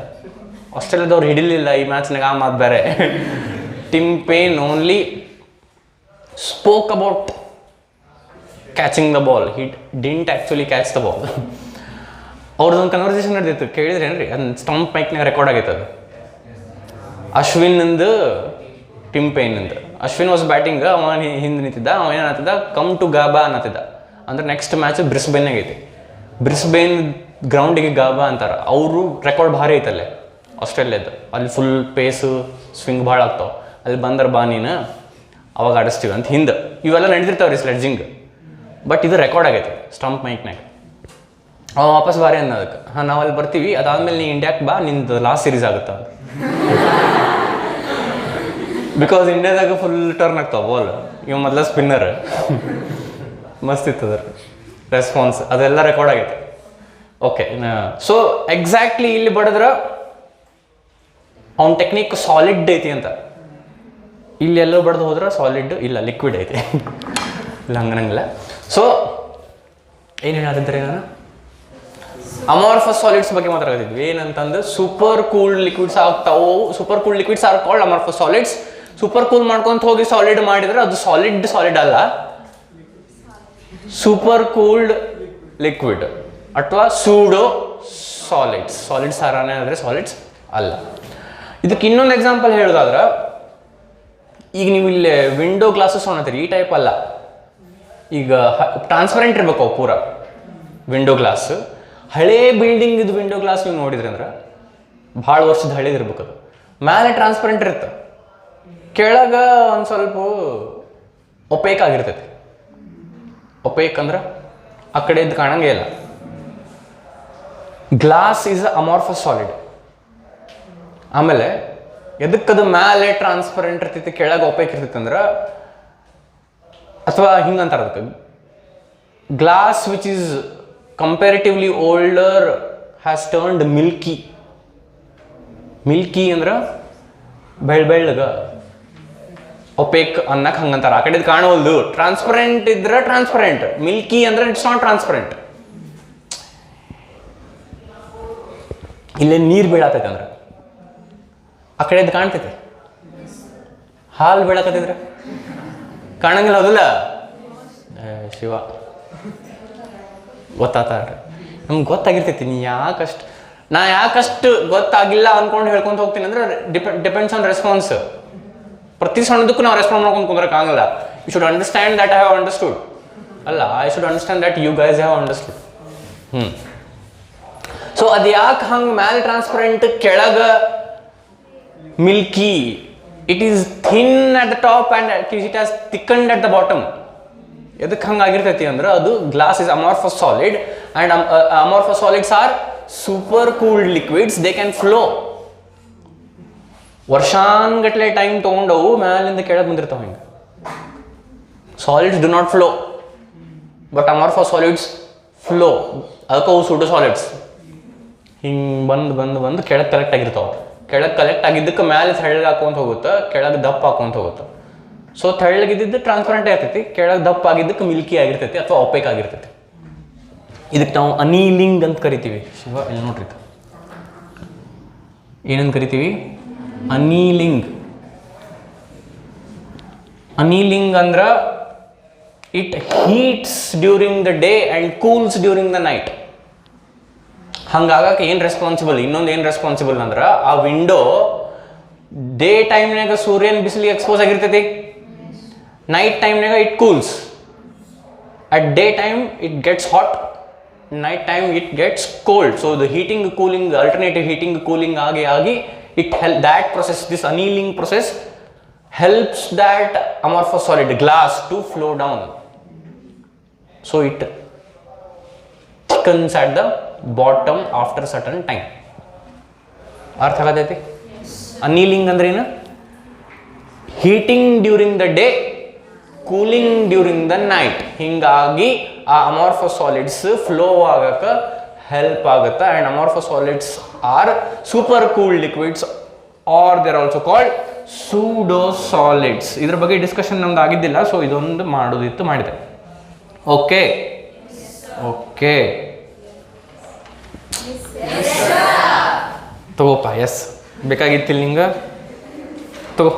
S1: ಆಸ್ಟ್ರೇಲಿಯಾದವ್ರು ಹಿಡಿಲಿಲ್ಲ ಈ ಮ್ಯಾಚ್ನಾಗ, ಆ ಮಾತು ಬೇರೆ. Tim Paine only spoke about catching the ball, he didn't actually catch the ball. ಅವ್ರದ್ದೊಂದು ಕನ್ವರ್ಸೇಷನ್ ನಡೆದಿತ್ತು, ಕೇಳಿದ್ರೇನ್ರಿ? ಅದು ಸ್ಟಂಪ್ ಮೈಕ್ನಾಗ ರೆಕಾರ್ಡ್ ಆಗೈತೆ ಅದು. ಅಶ್ವಿನ್ದು ಟಿಮ್ ಪೇನ್ದು. ಅಶ್ವಿನ್ ವಾಸ್ ಬ್ಯಾಟಿಂಗ್, ಅವ ಹಿಂದೆ ನಿಂತಿದ್ದ, ಅವ ಏನತ್ತಿದ್ದ, ಕಮ್ ಟು ಗಾಬಾ ಅನ್ನತ್ತಿದ್ದ. ಅಂದ್ರೆ ನೆಕ್ಸ್ಟ್ ಮ್ಯಾಚ್ ಬ್ರಿಸ್ಬೇನ್ನಾಗ ಐತಿ. ಬ್ರಿಸ್ಬೇನ್ ಗ್ರೌಂಡಿಗೆ ಗಾಬಾ ಅಂತಾರೆ. ಅವರು ರೆಕಾರ್ಡ್ ಭಾರಿ ಐತಲ್ಲೇ ಆಸ್ಟ್ರೇಲಿಯಾದ. ಅಲ್ಲಿ ಫುಲ್ ಪೇಸು ಸ್ವಿಂಗ್ ಭಾಳ ಆಗ್ತಾವೆ. ಅಲ್ಲಿ ಬಂದ್ರೆ ಬಾ ನೀನು ಅವಾಗ ಆಡಿಸ್ತೀವಿ ಅಂತ ಹಿಂದೆ ಇವೆಲ್ಲ ನಡೆದಿರ್ತಾವ್ರಿ ಸ್ಲೆಡ್ಜಿಂಗ್. ಬಟ್ ಇದು ರೆಕಾರ್ಡ್ ಆಗೈತೆ ಸ್ಟಂಪ್ ಮೈಕ್ನಾಗ. ಅವ ವಾಪಸ್ ಬಾರಿ ಅನ್ನೋದಕ್ಕೆ, ಹಾಂ ನಾವು ಅಲ್ಲಿ ಬರ್ತೀವಿ, ಅದಾದ್ಮೇಲೆ ನೀ ಇಂಡಿಯಾಕ್ಕೆ ಬಾ, ನಿಂದು ಲಾಸ್ಟ್ ಸೀರೀಸ್ ಆಗುತ್ತೆ ಅದು. ಬಿಕಾಸ್ ಇಂಡಿಯಾದಾಗ ಫುಲ್ ಟರ್ನ್ ಆಗ್ತಾವ ಬಾಲ್. ಇವ ಮೊದಲ ಸ್ಪಿನ್ನರ್. ಮಸ್ತ್ ಇತ್ತದ ರೆಸ್ಪಾನ್ಸ್, ಅದೆಲ್ಲ ರೆಕಾರ್ಡ್ ಆಗೈತೆ. ಓಕೆ, ಸೊ ಎಕ್ಸಾಕ್ಟ್ಲಿ ಇಲ್ಲಿ ಬಡಿದ್ರೆ ಅವ್ನ ಟೆಕ್ನಿಕ್ ಸಾಲಿಡ್ ಐತಿ ಅಂತ. ಇಲ್ಲಿ ಎಲ್ಲೋ ಬಡ್ದು ಹೋದ್ರೆ ಸಾಲಿಡ್ ಇಲ್ಲ, ಲಿಕ್ವಿಡ್ ಐತಿ. ಇಲ್ಲ ಹಂಗನಂಗಿಲ್ಲ. ಸೊ ಏನು ಹೇಳತ್ತಿದ್ರಿ? ನಾನು ಅಮಾರ್ಫಸ್ ಸಾಲಿಡ್ಸ್ ಬಗ್ಗೆ ಮಾತಾಡ್ತಿದ್ವಿ. ಏನಂತಂದ್ರೆ ಸೂಪರ್ ಕೂಲ್ಡ್ ಲಿಕ್ವಿಡ್ಸ್ ಆಗ್ತಾವು. Super cooled liquids are called amorphous solids. Super cool ಮಾಡ್ಕೊಂತ ಹೋಗಿ ಸಾಲಿಡ್ ಮಾಡಿದ್ರೆ ಅದು ಸಾಲಿಡ್ ಅಲ್ಲ, ಸೂಪರ್ ಕೂಲ್ಡ್ ಲಿಕ್ವಿಡ್ ಅಥವಾ ಸೂಡೋ ಸಾಲಿಡ್ಸ್. ಸಾಲಿಡ್ಸ್ ಆರಾನೆ ಆದರೆ ಸಾಲಿಡ್ಸ್ ಅಲ್ಲ. ಇದಕ್ಕೆ ಇನ್ನೊಂದು ಎಕ್ಸಾಂಪಲ್ ಹೇಳೋದಾದ್ರೆ, ಈಗ ನೀವು ಇಲ್ಲಿ ವಿಂಡೋ ಗ್ಲಾಸಸ್ ಅನ್ನತ್ತೀರಿ, ಈ ಟೈಪ್ ಅಲ್ಲ. ಈಗ ಟ್ರಾನ್ಸ್ಪರೆಂಟ್ ಇರ್ಬೇಕು ಅವು ಪೂರ ವಿಂಡೋ ಗ್ಲಾಸ್. ಹಳೇ ಬಿಲ್ಡಿಂಗ್ ಇದು ವಿಂಡೋ ಗ್ಲಾಸ್ ನೀವು ನೋಡಿದ್ರಿ ಅಂದ್ರೆ ಭಾಳ ವರ್ಷದ ಹಳೇದಿರ್ಬೇಕು. ಅದು ಮೇಲೆ ಟ್ರಾನ್ಸ್ಪರೆಂಟ್ ಇರುತ್ತೆ, ಕೆಳಗೆ ಒಂದು ಸ್ವಲ್ಪ ಒಪೇಕ್ ಆಗಿರ್ತೈತಿ. ಒಪೇಕ್ ಅಂದ್ರೆ ಆ ಕಡೆ ಇದ್ದು ಕಾಣಂಗೇ ಇಲ್ಲ. Glass is amorphous solid. ಆಮೇಲೆ ಎದಕ್ಕದು ಮೇಲೆ ಟ್ರಾನ್ಸ್ಪರೆಂಟ್ ಇರ್ತೈತಿ, ಕೆಳಗೆ ಒಪೇಕ್ ಇರ್ತೈತಿ ಅಂದ್ರೆ, ಅಥವಾ ಹಿಂಗಂತಾರೆ ಅದಕ್ಕೆ, glass which is comparatively older has turned Milky. Milky ಅಂದ್ರೆ ಬೆಳ್ಳಗ, ಒಪೇಕ್ ಅನ್ನಕ್ಕೆ ಹಂಗಂತಾರೆ. ಆ ಕಡೆದು ಕಾಣೋಲ್ದು. ಟ್ರಾನ್ಸ್ಪರೆಂಟ್ ಇದ್ರೆ ಟ್ರಾನ್ಸ್ಪರೆಂಟ್, ಮಿಲ್ಕಿ ಅಂದ್ರೆ ಇಟ್ಸ್ ನಾಟ್ ಟ್ರಾನ್ಸ್ಪರೆಂಟ್. ಇಲ್ಲೇ ನೀರು ಬೀಳತೈತೆ ಅಂದ್ರೆ ಆ ಕಡೆದು ಕಾಣ್ತೈತೆ. ಹಾಲು ಬೀಳಕತ್ತಿದ್ರೆ ಕಾಣಂಗಿಲ್ಲ, ಹೌದಲ್ಲ? ಶಿವ ಗೊತ್ತಾತ ನಮ್ಗೆ ಗೊತ್ತಾಗಿರ್ತೈತಿ. ನಾ ಯಾಕಷ್ಟು ಗೊತ್ತಾಗಿಲ್ಲ ಅನ್ಕೊಂಡು ಹೇಳ್ಕೊಂತ ಹೋಗ್ತೀನಿ ಅಂದ್ರೆ ಡಿಪೆಂಡ್ಸ್ ಆನ್ ರೆಸ್ಪಾನ್ಸ್. ಪ್ರತಿ ಸಣ್ಣದಕ್ಕೂ ನಾವು ರೆಸ್ಪಾಂಡ್ ಮಾಡ್ಕೊಂಡು ಕುಂದ್ರಕ್ಕಾಗಲ್ಲ. You should understand that I have understood. ಅಲ್ಲ, I should understand that you guys have understood. So ಅದು ಯಾಕೆ ಹಂಗೆ ಮ್ಯಾಲ್ ಟ್ರಾನ್ಸ್ಪರೆಂಟ್, ಕೆಳಗೆ milky? It is thin at the top and it has thickened at the bottom. ಎದಕ್ಕೆ ಹಂಗಾಗಿರ್ತೈತಿ ಅಂದ್ರೆ ಅದು glass is amorphous solid and amorphous solids are super cooled liquids. They can flow. ವರ್ಷಾನ್ಗಟ್ಲೆ ಟೈಮ್ ತೊಗೊಂಡವು ಮ್ಯಾಲಿಂದ ಕೆಳಗೆ ಬಂದಿರ್ತಾವೆ. ಹಿಂಗೆ solids do not flow, but amorphous solids flow. ಅದಕ್ಕೆ ಅವು ಸೂಡೋ ಸಾಲಿಡ್ಸ್. ಹಿಂಗೆ ಬಂದು ಕೆಳಗೆ ಕಲೆಕ್ಟ್ ಆಗಿರ್ತಾವೆ. ಕೆಳಗೆ ಕಲೆಕ್ಟ್ ಆಗಿದ್ದಕ್ಕೆ ಮ್ಯಾಲೆ ತೆಳ್ಳಗೆ ಹಾಕೊಂತ ಹೋಗುತ್ತೆ, ಕೆಳಗೆ ದಪ್ಪ ಹಾಕೊಂತ ಹೋಗುತ್ತೆ. ಸೊ ತೆಳ್ಳಗಿದ್ದು ಟ್ರಾನ್ಸ್ಪರೆಂಟ್ ಇರ್ತೈತಿ, ಕೆಳಗೆ ದಪ್ಪ ಆಗಿದ್ದಕ್ಕೆ ಮಿಲ್ಕಿ ಆಗಿರ್ತೈತಿ ಅಥವಾ ಒಪೇಕ್ ಆಗಿರ್ತೈತಿ. ಇದಕ್ಕೆ ನಾವು ಅನೀಲಿಂಗ್ ಅಂತ ಕರಿತೀವಿ. ಶಿವ ಇಲ್ಲಿ ನೋಡ್ರಿ, ಏನಂತ ಕರಿತೀವಿ? annealing ಅಂದ್ರೆ it heats during the day and cools during the night. ಹಂಗಾಗಕ್ಕೆ ಏನು ರೆಸ್ಪಾನ್ಸಿಬಲ್, ಇನ್ನೊಂದು ಏನು ರೆಸ್ಪಾನ್ಸಿಬಲ್ ಅಂದ್ರೆ ಆ ವಿಂಡೋ ಡೇ ಟೈಮ್ನಾಗ ಸೂರ್ಯನ ಬಿಸಿಲಿಗೆ ಎಕ್ಸ್ಪೋಸ್ ಆಗಿರ್ತೈತಿ, ನೈಟ್ ಟೈಮ್ನಾಗ it cools. At day time it gets hot, night time it gets cold. So the heating cooling, alternative heating cooling ಆಗಿ it help that process, this annealing process helps that amorphous solid glass to flow down, so it thickens at the bottom after certain time. ಅರ್ಥ ಆಗತೈತಿ? annealing ಅಂದ್ರೆ ಏನು? heating during the day, cooling during the night. ಹಿಂಗಾಗಿ ಆ amorphous solids flow ಆಗಕ್ಕೆ help ಆಗುತ್ತೆ. and amorphous solids are super cool liquids, or they are also called pseudo solids. ಇದ್ರ ಬಗ್ಗೆ ಡಿಸ್ಕಷನ್ ನಮ್ದು ಆಗಿದ್ದಿಲ್ಲ, ಸೊ ಇದೊಂದು ಮಾಡೋದಿತ್ತು, ಮಾಡಿದೆ. ಓಕೆ ಓಕೆ ತಗೋಪ್ಪ. ಎಸ್, ಬೇಕಾಗಿತ್ತಿಲ್ಲ ನಿಂಗೆ, ತಗೋ.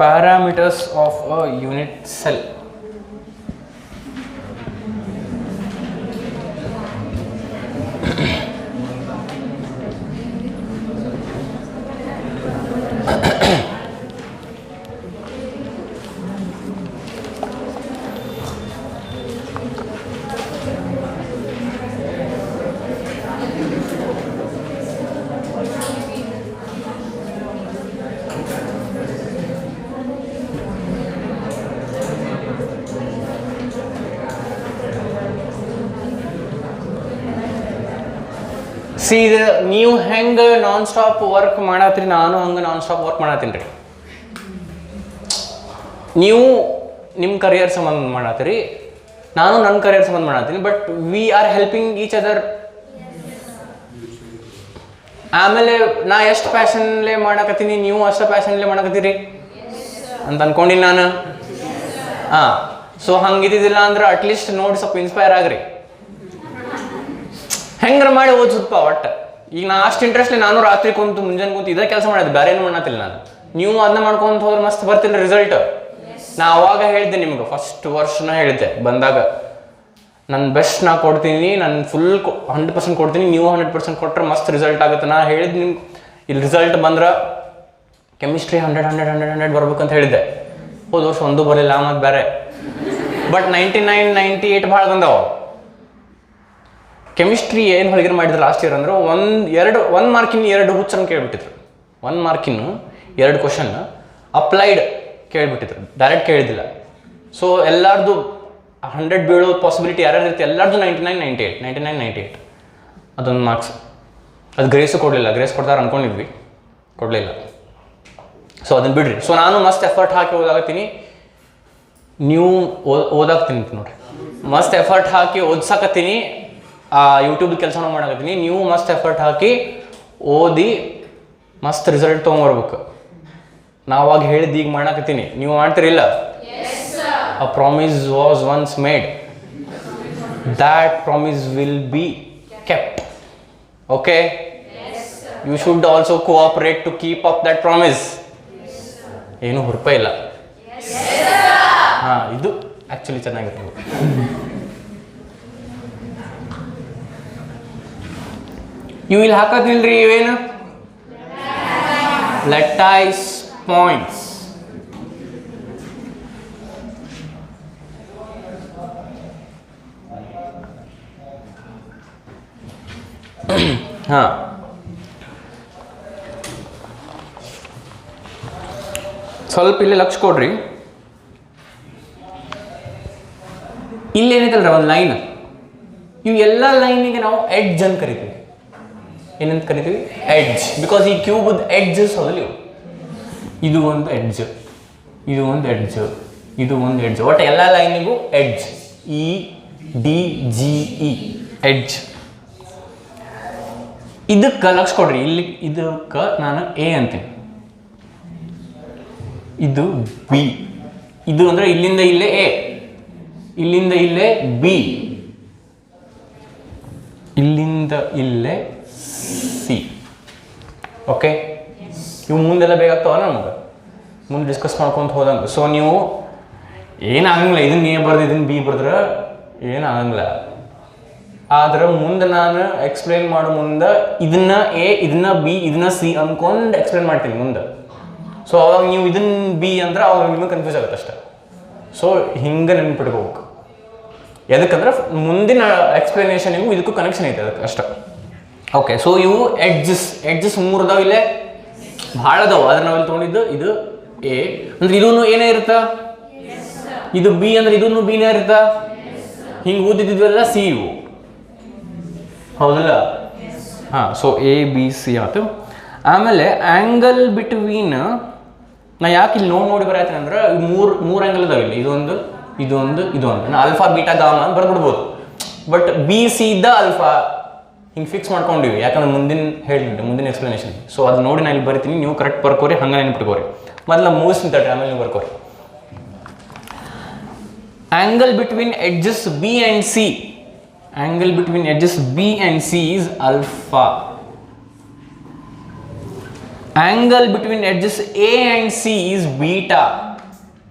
S1: Parameters of a unit cell. ನೀವು ಹೆಂಗೆ ನಾನ್ ಸ್ಟಾಪ್ ವರ್ಕ್ ಮಾಡತ್ತೀರಿ, ನಾನು ಹಂಗೆ ನಾನ್ ಸ್ಟಾಪ್ ವರ್ಕ್ ಮಾಡತ್ತೀನಿ ರೀ. ನೀವು ನಿಮ್ಮ ಕರಿಯರ್ ಸಂಬಂಧ ಮಾಡತ್ತೀರಿ, ನಾನು ನನ್ನ ಕರಿಯರ್ ಸಂಬಂಧ ಮಾಡತ್ತೀನಿ, but we are helping each other. ಆಮೇಲೆ ನಾ ಎಷ್ಟು ಪ್ಯಾಷನ್ಲೇ ಮಾಡಕತ್ತೀನಿ, ನೀವು ಅಷ್ಟು ಪ್ಯಾಷನ್ಲೇ ಮಾಡಕತ್ತೀರಿ ಅಂತ ಅನ್ಕೊಂಡಿನಿ ನಾನು. ಹಾಂ, ಸೊ ಹಂಗಿದ್ದಿದ್ದಿಲ್ಲ ಅಂದ್ರೆ ಅಟ್ಲೀಸ್ಟ್ ನೋಡಿ ಸ್ವಲ್ಪ ಇನ್ಸ್ಪೈರ್ ಆಗ್ರಿ. ಹೆಂಗಾರ ಮಾಡಿ ಓದಿಸುತ್ತಪ್ಪ ಒಟ್ಟು. ಈಗ ನಾ ಅಷ್ಟು ಇಂಟ್ರೆಸ್ಟ್ಲಿ ನಾನು ರಾತ್ರಿ ಕುಂತು ಮುಂಜಾನೆ ಕುಂತು ಇದೇ ಕೆಲಸ ಮಾಡಿದೆ, ಬೇರೆ ಏನು ಮಾಡತ್ತಿಲ್ಲ ನಾನು. ನೀವು ಅದನ್ನ ಮಾಡ್ಕೊಂತ ಹೋದ್ರೆ ಮಸ್ತ್ ಬರ್ತಿಲ್ಲ ರಿಸಲ್ಟ್. ನಾ ಅವಾಗ ಹೇಳಿದ್ದೆ ನಿಮ್ಗೆ, ಫಸ್ಟ್ ವರ್ಷನ ಹೇಳಿದ್ದೆ ಬಂದಾಗ, ನನ್ನ ಬೆಸ್ಟ್ ನಾ ಕೊಡ್ತೀನಿ, ನಾನು ಫುಲ್ 100% ಕೊಡ್ತೀನಿ, ನೀವು 100% ಕೊಟ್ಟರೆ ಮಸ್ತ್ ರಿಸಲ್ಟ್ ಆಗುತ್ತೆ. ನಾ ಹೇಳಿದ್ದು ನಿಮ್ಗೆ, ಇಲ್ಲಿ ರಿಸಲ್ಟ್ ಬಂದ್ರೆ ಕೆಮಿಸ್ಟ್ರಿ 100 ಬರ್ಬೇಕಂತ ಹೇಳಿದ್ದೆ. ಹೋದ ವರ್ಷ ಒಂದು ಬರಲಿಲ್ಲ, ಮತ್ತು ಬೇರೆ. ಬಟ್ 99, 98 ಭಾಳ ಬಂದವು. ಕೆಮಿಸ್ಟ್ರಿ ಏನು ಹೊರಗಿನ ಮಾಡಿದ್ರು ಲಾಸ್ಟ್ ಇಯರ್ ಅಂದ್ರೆ ಒಂದು ಮಾರ್ಕಿನ 2 ಹುಚ್ಚನ್ನು ಕೇಳಿಬಿಟ್ಟಿದ್ರು. 1 ಮಾರ್ಕಿನ 2 ಕ್ವಶನ್ ಅಪ್ಲೈಡ್ ಕೇಳಿಬಿಟ್ಟಿದ್ರು, ಡೈರೆಕ್ಟ್ ಕೇಳಿದ್ದಿಲ್ಲ. ಸೊ ಎಲ್ಲರದು 100 ಬೀಳೋ ಪಾಸಿಬಿಲಿಟಿ ಯಾರ್ಯಾರು ಇರುತ್ತೆ, ಎಲ್ಲರದು 99, 98 ಅದೊಂದು ಮಾರ್ಕ್ಸ್. ಅದು ಗ್ರೇಸು ಕೊಡಲಿಲ್ಲ, ಗ್ರೇಸ್ ಕೊಡ್ತಾರೆ ಅಂದ್ಕೊಂಡಿದ್ವಿ, ಕೊಡಲಿಲ್ಲ. ಸೊ ಅದನ್ನು ಬಿಡ್ರಿ. ಸೊ ನಾನು ಮಸ್ತ್ ಎಫರ್ಟ್ ಹಾಕಿ ಓದಾಗತ್ತೀನಿ, ನೀವು ಓದಾಗ್ತೀನಿ ನೋಡ್ರಿ. ಮಸ್ತ್ ಎಫರ್ಟ್ ಹಾಕಿ ಓದ್ಸಾಕತ್ತೀನಿ, ಯೂಟ್ಯೂಬ್ ಕೆಲಸನೂ ಮಾಡಕತ್ತೀನಿ. ನೀವು ಮಸ್ತ್ ಎಫರ್ಟ್ ಹಾಕಿ ಓದಿ ಮಸ್ತ್ ರಿಸಲ್ಟ್ ತೊಗೊಂಬರ್ಬೇಕು. ನಾವಾಗ ಹೇಳಿದ್ದು ಈಗ ಮಾಡಕತ್ತೀನಿ, ನೀವು ಮಾಡ್ತೀರಿಲ್ಲ. A promise was once made, that promise will be kept. Okay, you should also cooperate to keep up that promise. ಏನು ಹುರುಪ ಇಲ್ಲ. ಹಾಂ, ಇದು ಆ್ಯಕ್ಚುಲಿ ಚೆನ್ನಾಗಿರ್ತದೆ. ಇವು ಇಲ್ಲಿ ಹಾಕೋದಿಲ್ರಿ, ಇವೇನು ಲ್ಯಾಟೈಸ್ ಪಾಯಿಂಟ್ಸ್. ಹಾಂ, ಸ್ವಲ್ಪ ಇಲ್ಲಿ ಲಕ್ಷ ಕೊಡ್ರಿ. ಇಲ್ಲಿ ಏನೈತಲ್ರ ಒಂದು ಲೈನ್, ಇವು ಎಲ್ಲ ಲೈನಿಗೆ ನಾವು ಎಡ್ಜ್ ಅಂತ ಕರಿತೀವಿ. ಏನಂತ ಕರಿತೀವಿ? ಎಡ್ಜ್. ಬಿಕಾಸ್ ಈ ಕ್ಯೂಬ್ ಎಡ್ಜಸ್ ಹೌದಲ್ಲ ಇವು. ಇದು ಒಂದು ಎಡ್ಜ್, ಇದು ಒಂದು ಎಡ್ಜ್, ಇದು ಒಂದು ಎಡ್ಜ್. ಒಟ್ಟು ಎಲ್ಲ ಲೈನಿಗೂ ಎಡ್ಜ್. EDGE edge. ಇದಕ್ಕೆ ಲಕ್ಷ ಕೊಡ್ರಿ. ಇಲ್ಲಿ ಇದಕ್ಕೆ ನಾನು A ಅಂತೀನಿ, ಇದು B. ಇದು ಅಂದರೆ ಇಲ್ಲಿಂದ ಇಲ್ಲೇ A, ಇಲ್ಲಿಂದ ಇಲ್ಲೇ ಬಿ, ಇಲ್ಲಿಂದ ಇಲ್ಲೇ ಸಿ. ಓಕೆ, ಇವು ಮುಂದೆಲ್ಲ ಬೇಕಾಗ್ತಾವ ನಮ್ಗೆ, ಮುಂದೆ ಡಿಸ್ಕಸ್ ಮಾಡ್ಕೊಂತ ಹೋದಂಗೆ. ಸೊ ನೀವು ಏನಾಗಂಗಿಲ್ಲ, ಇದನ್ನ ಎ ಬರ್ದು ಇದನ್ನ ಬಿ ಬರ್ದ್ರೆ ಏನಾಗಂಗಿಲ್ಲ. ಆದ್ರೆ ಮುಂದೆ ನಾನು ಎಕ್ಸ್ಪ್ಲೇನ್ ಮಾಡೋ ಮುಂದೆ ಇದನ್ನ ಎ, ಇದನ್ನ ಬಿ, ಇದನ್ನ ಸಿ ಅಂದ್ಕೊಂಡು ಎಕ್ಸ್ಪ್ಲೇನ್ ಮಾಡ್ತೀನಿ ಮುಂದೆ. ಸೊ ಅವಾಗ ನೀವು ಇದನ್ನ ಬಿ ಅಂದ್ರೆ ಅವಾಗ ನಿಮಗೆ ಕನ್ಫ್ಯೂಸ್ ಆಗುತ್ತೆ ಅಷ್ಟೆ. ಸೊ ಹಿಂಗೆ ನೆನ್ಪಿಟ್ಕೋಬೇಕು. ಎದಕ್ಕಂದ್ರೆ ಮುಂದಿನ ಎಕ್ಸ್ಪ್ಲನೇಷನಿಗೂ ಇದಕ್ಕೂ ಕನೆಕ್ಷನ್ ಐತೆ ಅದಕ್ಕೆ ಅಷ್ಟೆ. ಓಕೆ, ಸೊ ಇವು ಎಡ್ಜಸ್ 3 ಅದಾವ, ಇಲ್ಲೇ ಭಾಳ ಅದಾವ. ಆದ್ರೆ ನಾವಿಲ್ಲಿ ತೊಗೊಂಡಿದ್ದು ಇದು ಎ ಅಂದ್ರೆ ಇದೂ ಏನೇ ಇರುತ್ತಾ, ಇದು ಬಿ ಅಂದ್ರೆ ಇದೂ ಬಿನೇ ಇರುತ್ತಾ. ಹಿಂಗೆ ಓದಿದ್ವಲ್ಲ ಸಿ ಇವು, ಹೌದಲ್ಲ? ಹಾಂ, ಸೊ ಎ ಬಿ ಸಿ ಆಯ್ತು. ಆಮೇಲೆ ಆ್ಯಂಗಲ್ ಬಿಟ್ವೀನ್, ನಾ ಯಾಕೆ ಇಲ್ಲಿ ನೋಡಿ ಬರತ್ತೀನಿ ಅಂದ್ರೆ ಮೂರು ಆ್ಯಂಗಲ್ ಇದಾವೆ ಇಲ್ಲಿ, ಇದೊಂದು ನಾ ಅಲ್ಫಾ ಬೀಟಾ ಗಾಮ ಅಂತ ಬರ್ಬಿಡ್ಬೋದು. But B C the alpha ಹಿಂಗೆ ಫಿಕ್ಸ್ ಮಾಡ್ಕೊಂಡಿವಿ, ಯಾಕಂದ್ರೆ ಮುಂದಿನ ಎಕ್ಸ್ಪ್ಲನೇಷನ್. ಸೊ ಅದು ನೋಡಿ ನಾನು ಇಲ್ಲಿ ಬರ್ತೀನಿ, ನೀವು ಕರೆಕ್ಟ್ ಬರ್ಕೋರಿ, ಹಂಗೆ ನೆನ್ಪಿಟ್ಕೋರಿ. ಮೊದಲ ಮೂವ್ಸ್ ನಿಂತ ಆಮೇಲೆ ನೀವು ಬರ್ಕೋರಿ. Angle between edges B and C, angle between edges B and C is alpha. Angle between edges A and C is beta.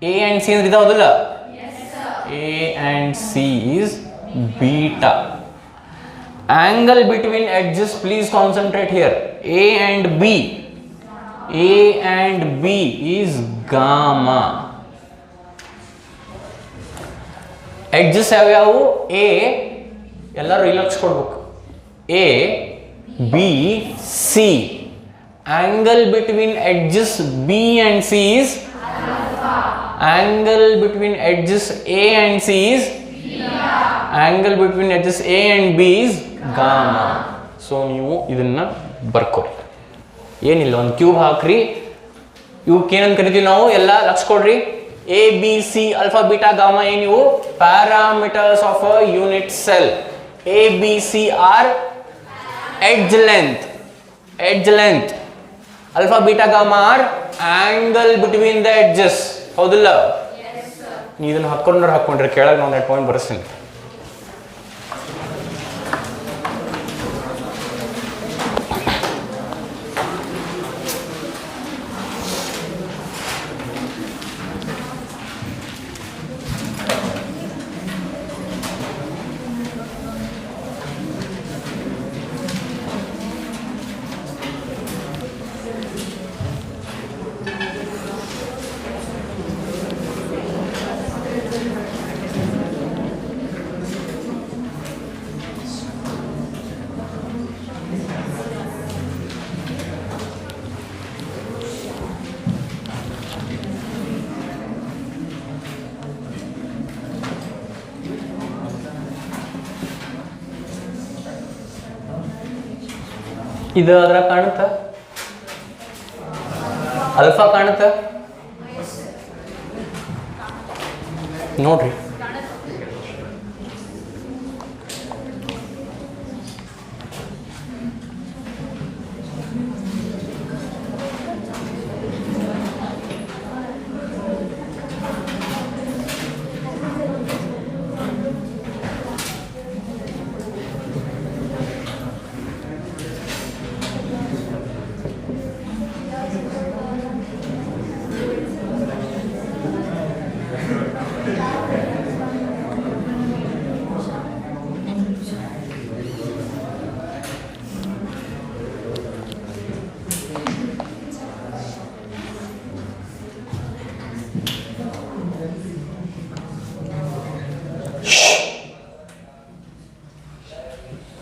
S1: A and C ಅಂದ್ರೆ ಇದಾವುದಿಲ್ಲ, A and C is beta. Angle between edges, please concentrate here. A and B is gamma. Edges ಯಾವ್ಯಾವು? A ಎಲ್ಲರೂ relax ಕೊಡ್ಬೇಕು. A, B, C. Angle between edges B and C is alpha. Angle between edges A and C is beta. Angle between edges A and B is gamma. So ನೀವು ಇದನ್ನ ಬರ್ಕೊರಿ, ಏನಿಲ್ಲ ಒಂದು cube ಹಾಕ್ರಿ. ಇವಕ್ಕೆ ಏನಂತ ಕರಿತೀವಿ ನಾವು, ಎಲ್ಲ ಲಕ್ಷ ಕೊಡ್ರಿ. A B C alpha beta gamma ಏನಿವು parameters of a unit cell. A B C are edge length, alpha beta gamma are angle between the edges. ಹೌದಿಲ್ಲ? ನೀವು ಇದನ್ನ ಹಾಕೊಂಡ್ರೆ ಕೆಳಗೆ ನಾವು ನೆಟ್ ಪಾಯಿಂಟ್ ಬರ್ಸ್ತೀನಿ. ಇದು ಅದರ ಕಾಣುತ್ತಾ, ಅಲ್ಫಾ ಕಾಣುತ್ತಾ ನೋಡ್ರಿ.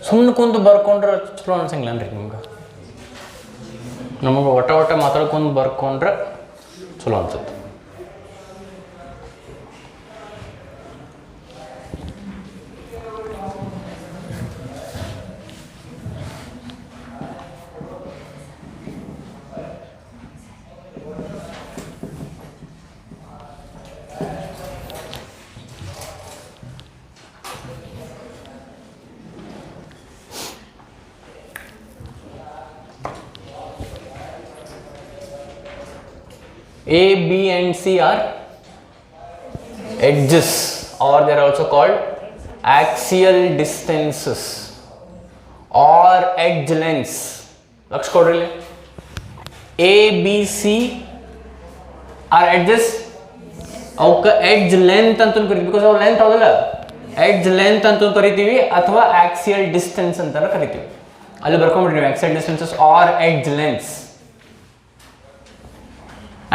S1: ಸುಮ್ಮನೆ ಕುಂತು ಬರ್ಕೊಂಡ್ರೆ ಚಲೋ ಅನ್ಸಂಗಿಲ್ಲನ್ರಿ ನಿಮ್ಗೆ. ನಮಗೆ ಒಟ್ಟ ಮಾತಾಡ್ಕೊಂಡು ಬರ್ಕೊಂಡ್ರೆ ಚಲೋ ಅನ್ಸುತ್ತೆ. A, B and C are edges. or they are also called axial distances or edge lengths. Lakh ಕೊಡ್ರಿ, A B C are edges, ಅವಕ್ಕೆ ಎಡ್ಜ್ ಲೆಂತ್ ಅಂತ ಕರಿತೀವಿ, ಬಿಕಾಸ್ ಅವು ಲೆಂತ್ ಹೌದಲ್ಲ, ಎಡ್ಜ್ ಲೆಂತ್ ಅಂತ ಕರಿತೀವಿ ಅಥವಾ ಆಕ್ಸಿಯಲ್ ಡಿಸ್ಟೆನ್ಸ್ ಅಂತ ಕರಿತೀವಿ. ಅಲ್ಲಿ ಬರ್ಕೊಂಡ್ಬಿಡ್ರಿ ನೀವು, axial distances are edge lengths.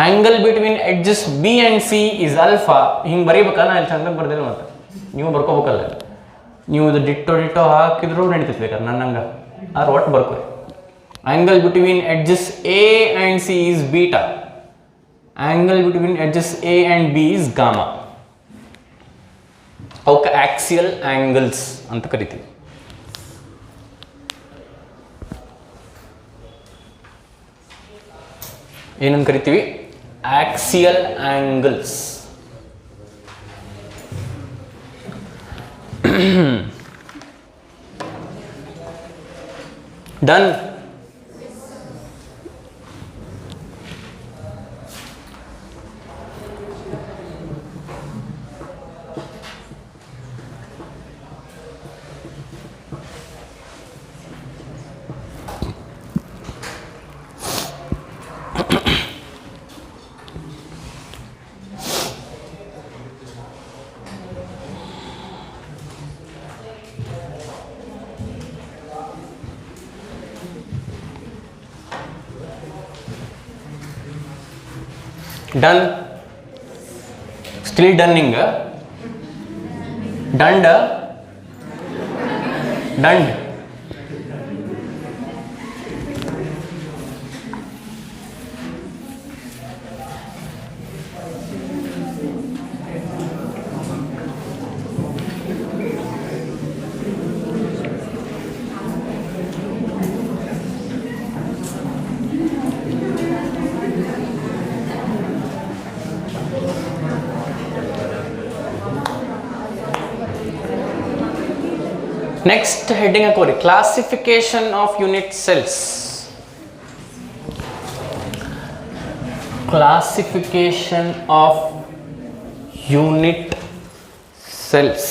S1: Angle between edges B and C is alpha. ಹಿಂಗೆ ಬರೀಬೇಕಲ್ಲ, ನಾನು ಇಲ್ಲಿ ಚಂದಾಗ ಬರ್ದಿಲ್ಲ, ಮತ್ತೆ ನೀವು ಬರ್ಕೋಬೇಕಲ್ಲ. ನೀವು ಇದು ಡಿಟ್ಟೋ ಹಾಕಿದ್ರು ನಡೀತೈತೆ ಬೇಕಾದ್ರೆ ನನ್ನಂಗೆ, ಆದ್ರೆ ಒಟ್ಟು ಬರ್ಕೊ. Angle between edges A and C is beta. Angle between edges A and B is gamma. ಅವಕ್ಕೆ ಆಕ್ಸಿಯಲ್ ಆಂಗಲ್ಸ್ ಅಂತ ಕರಿತೀವಿ. ಏನಂತ ಕರಿತೀವಿ? Axial angles. Done. Done. Still dunning. Done. Done. Next heading ಹಾಕೋರಿ, classification of unit cells. Classification of unit cells.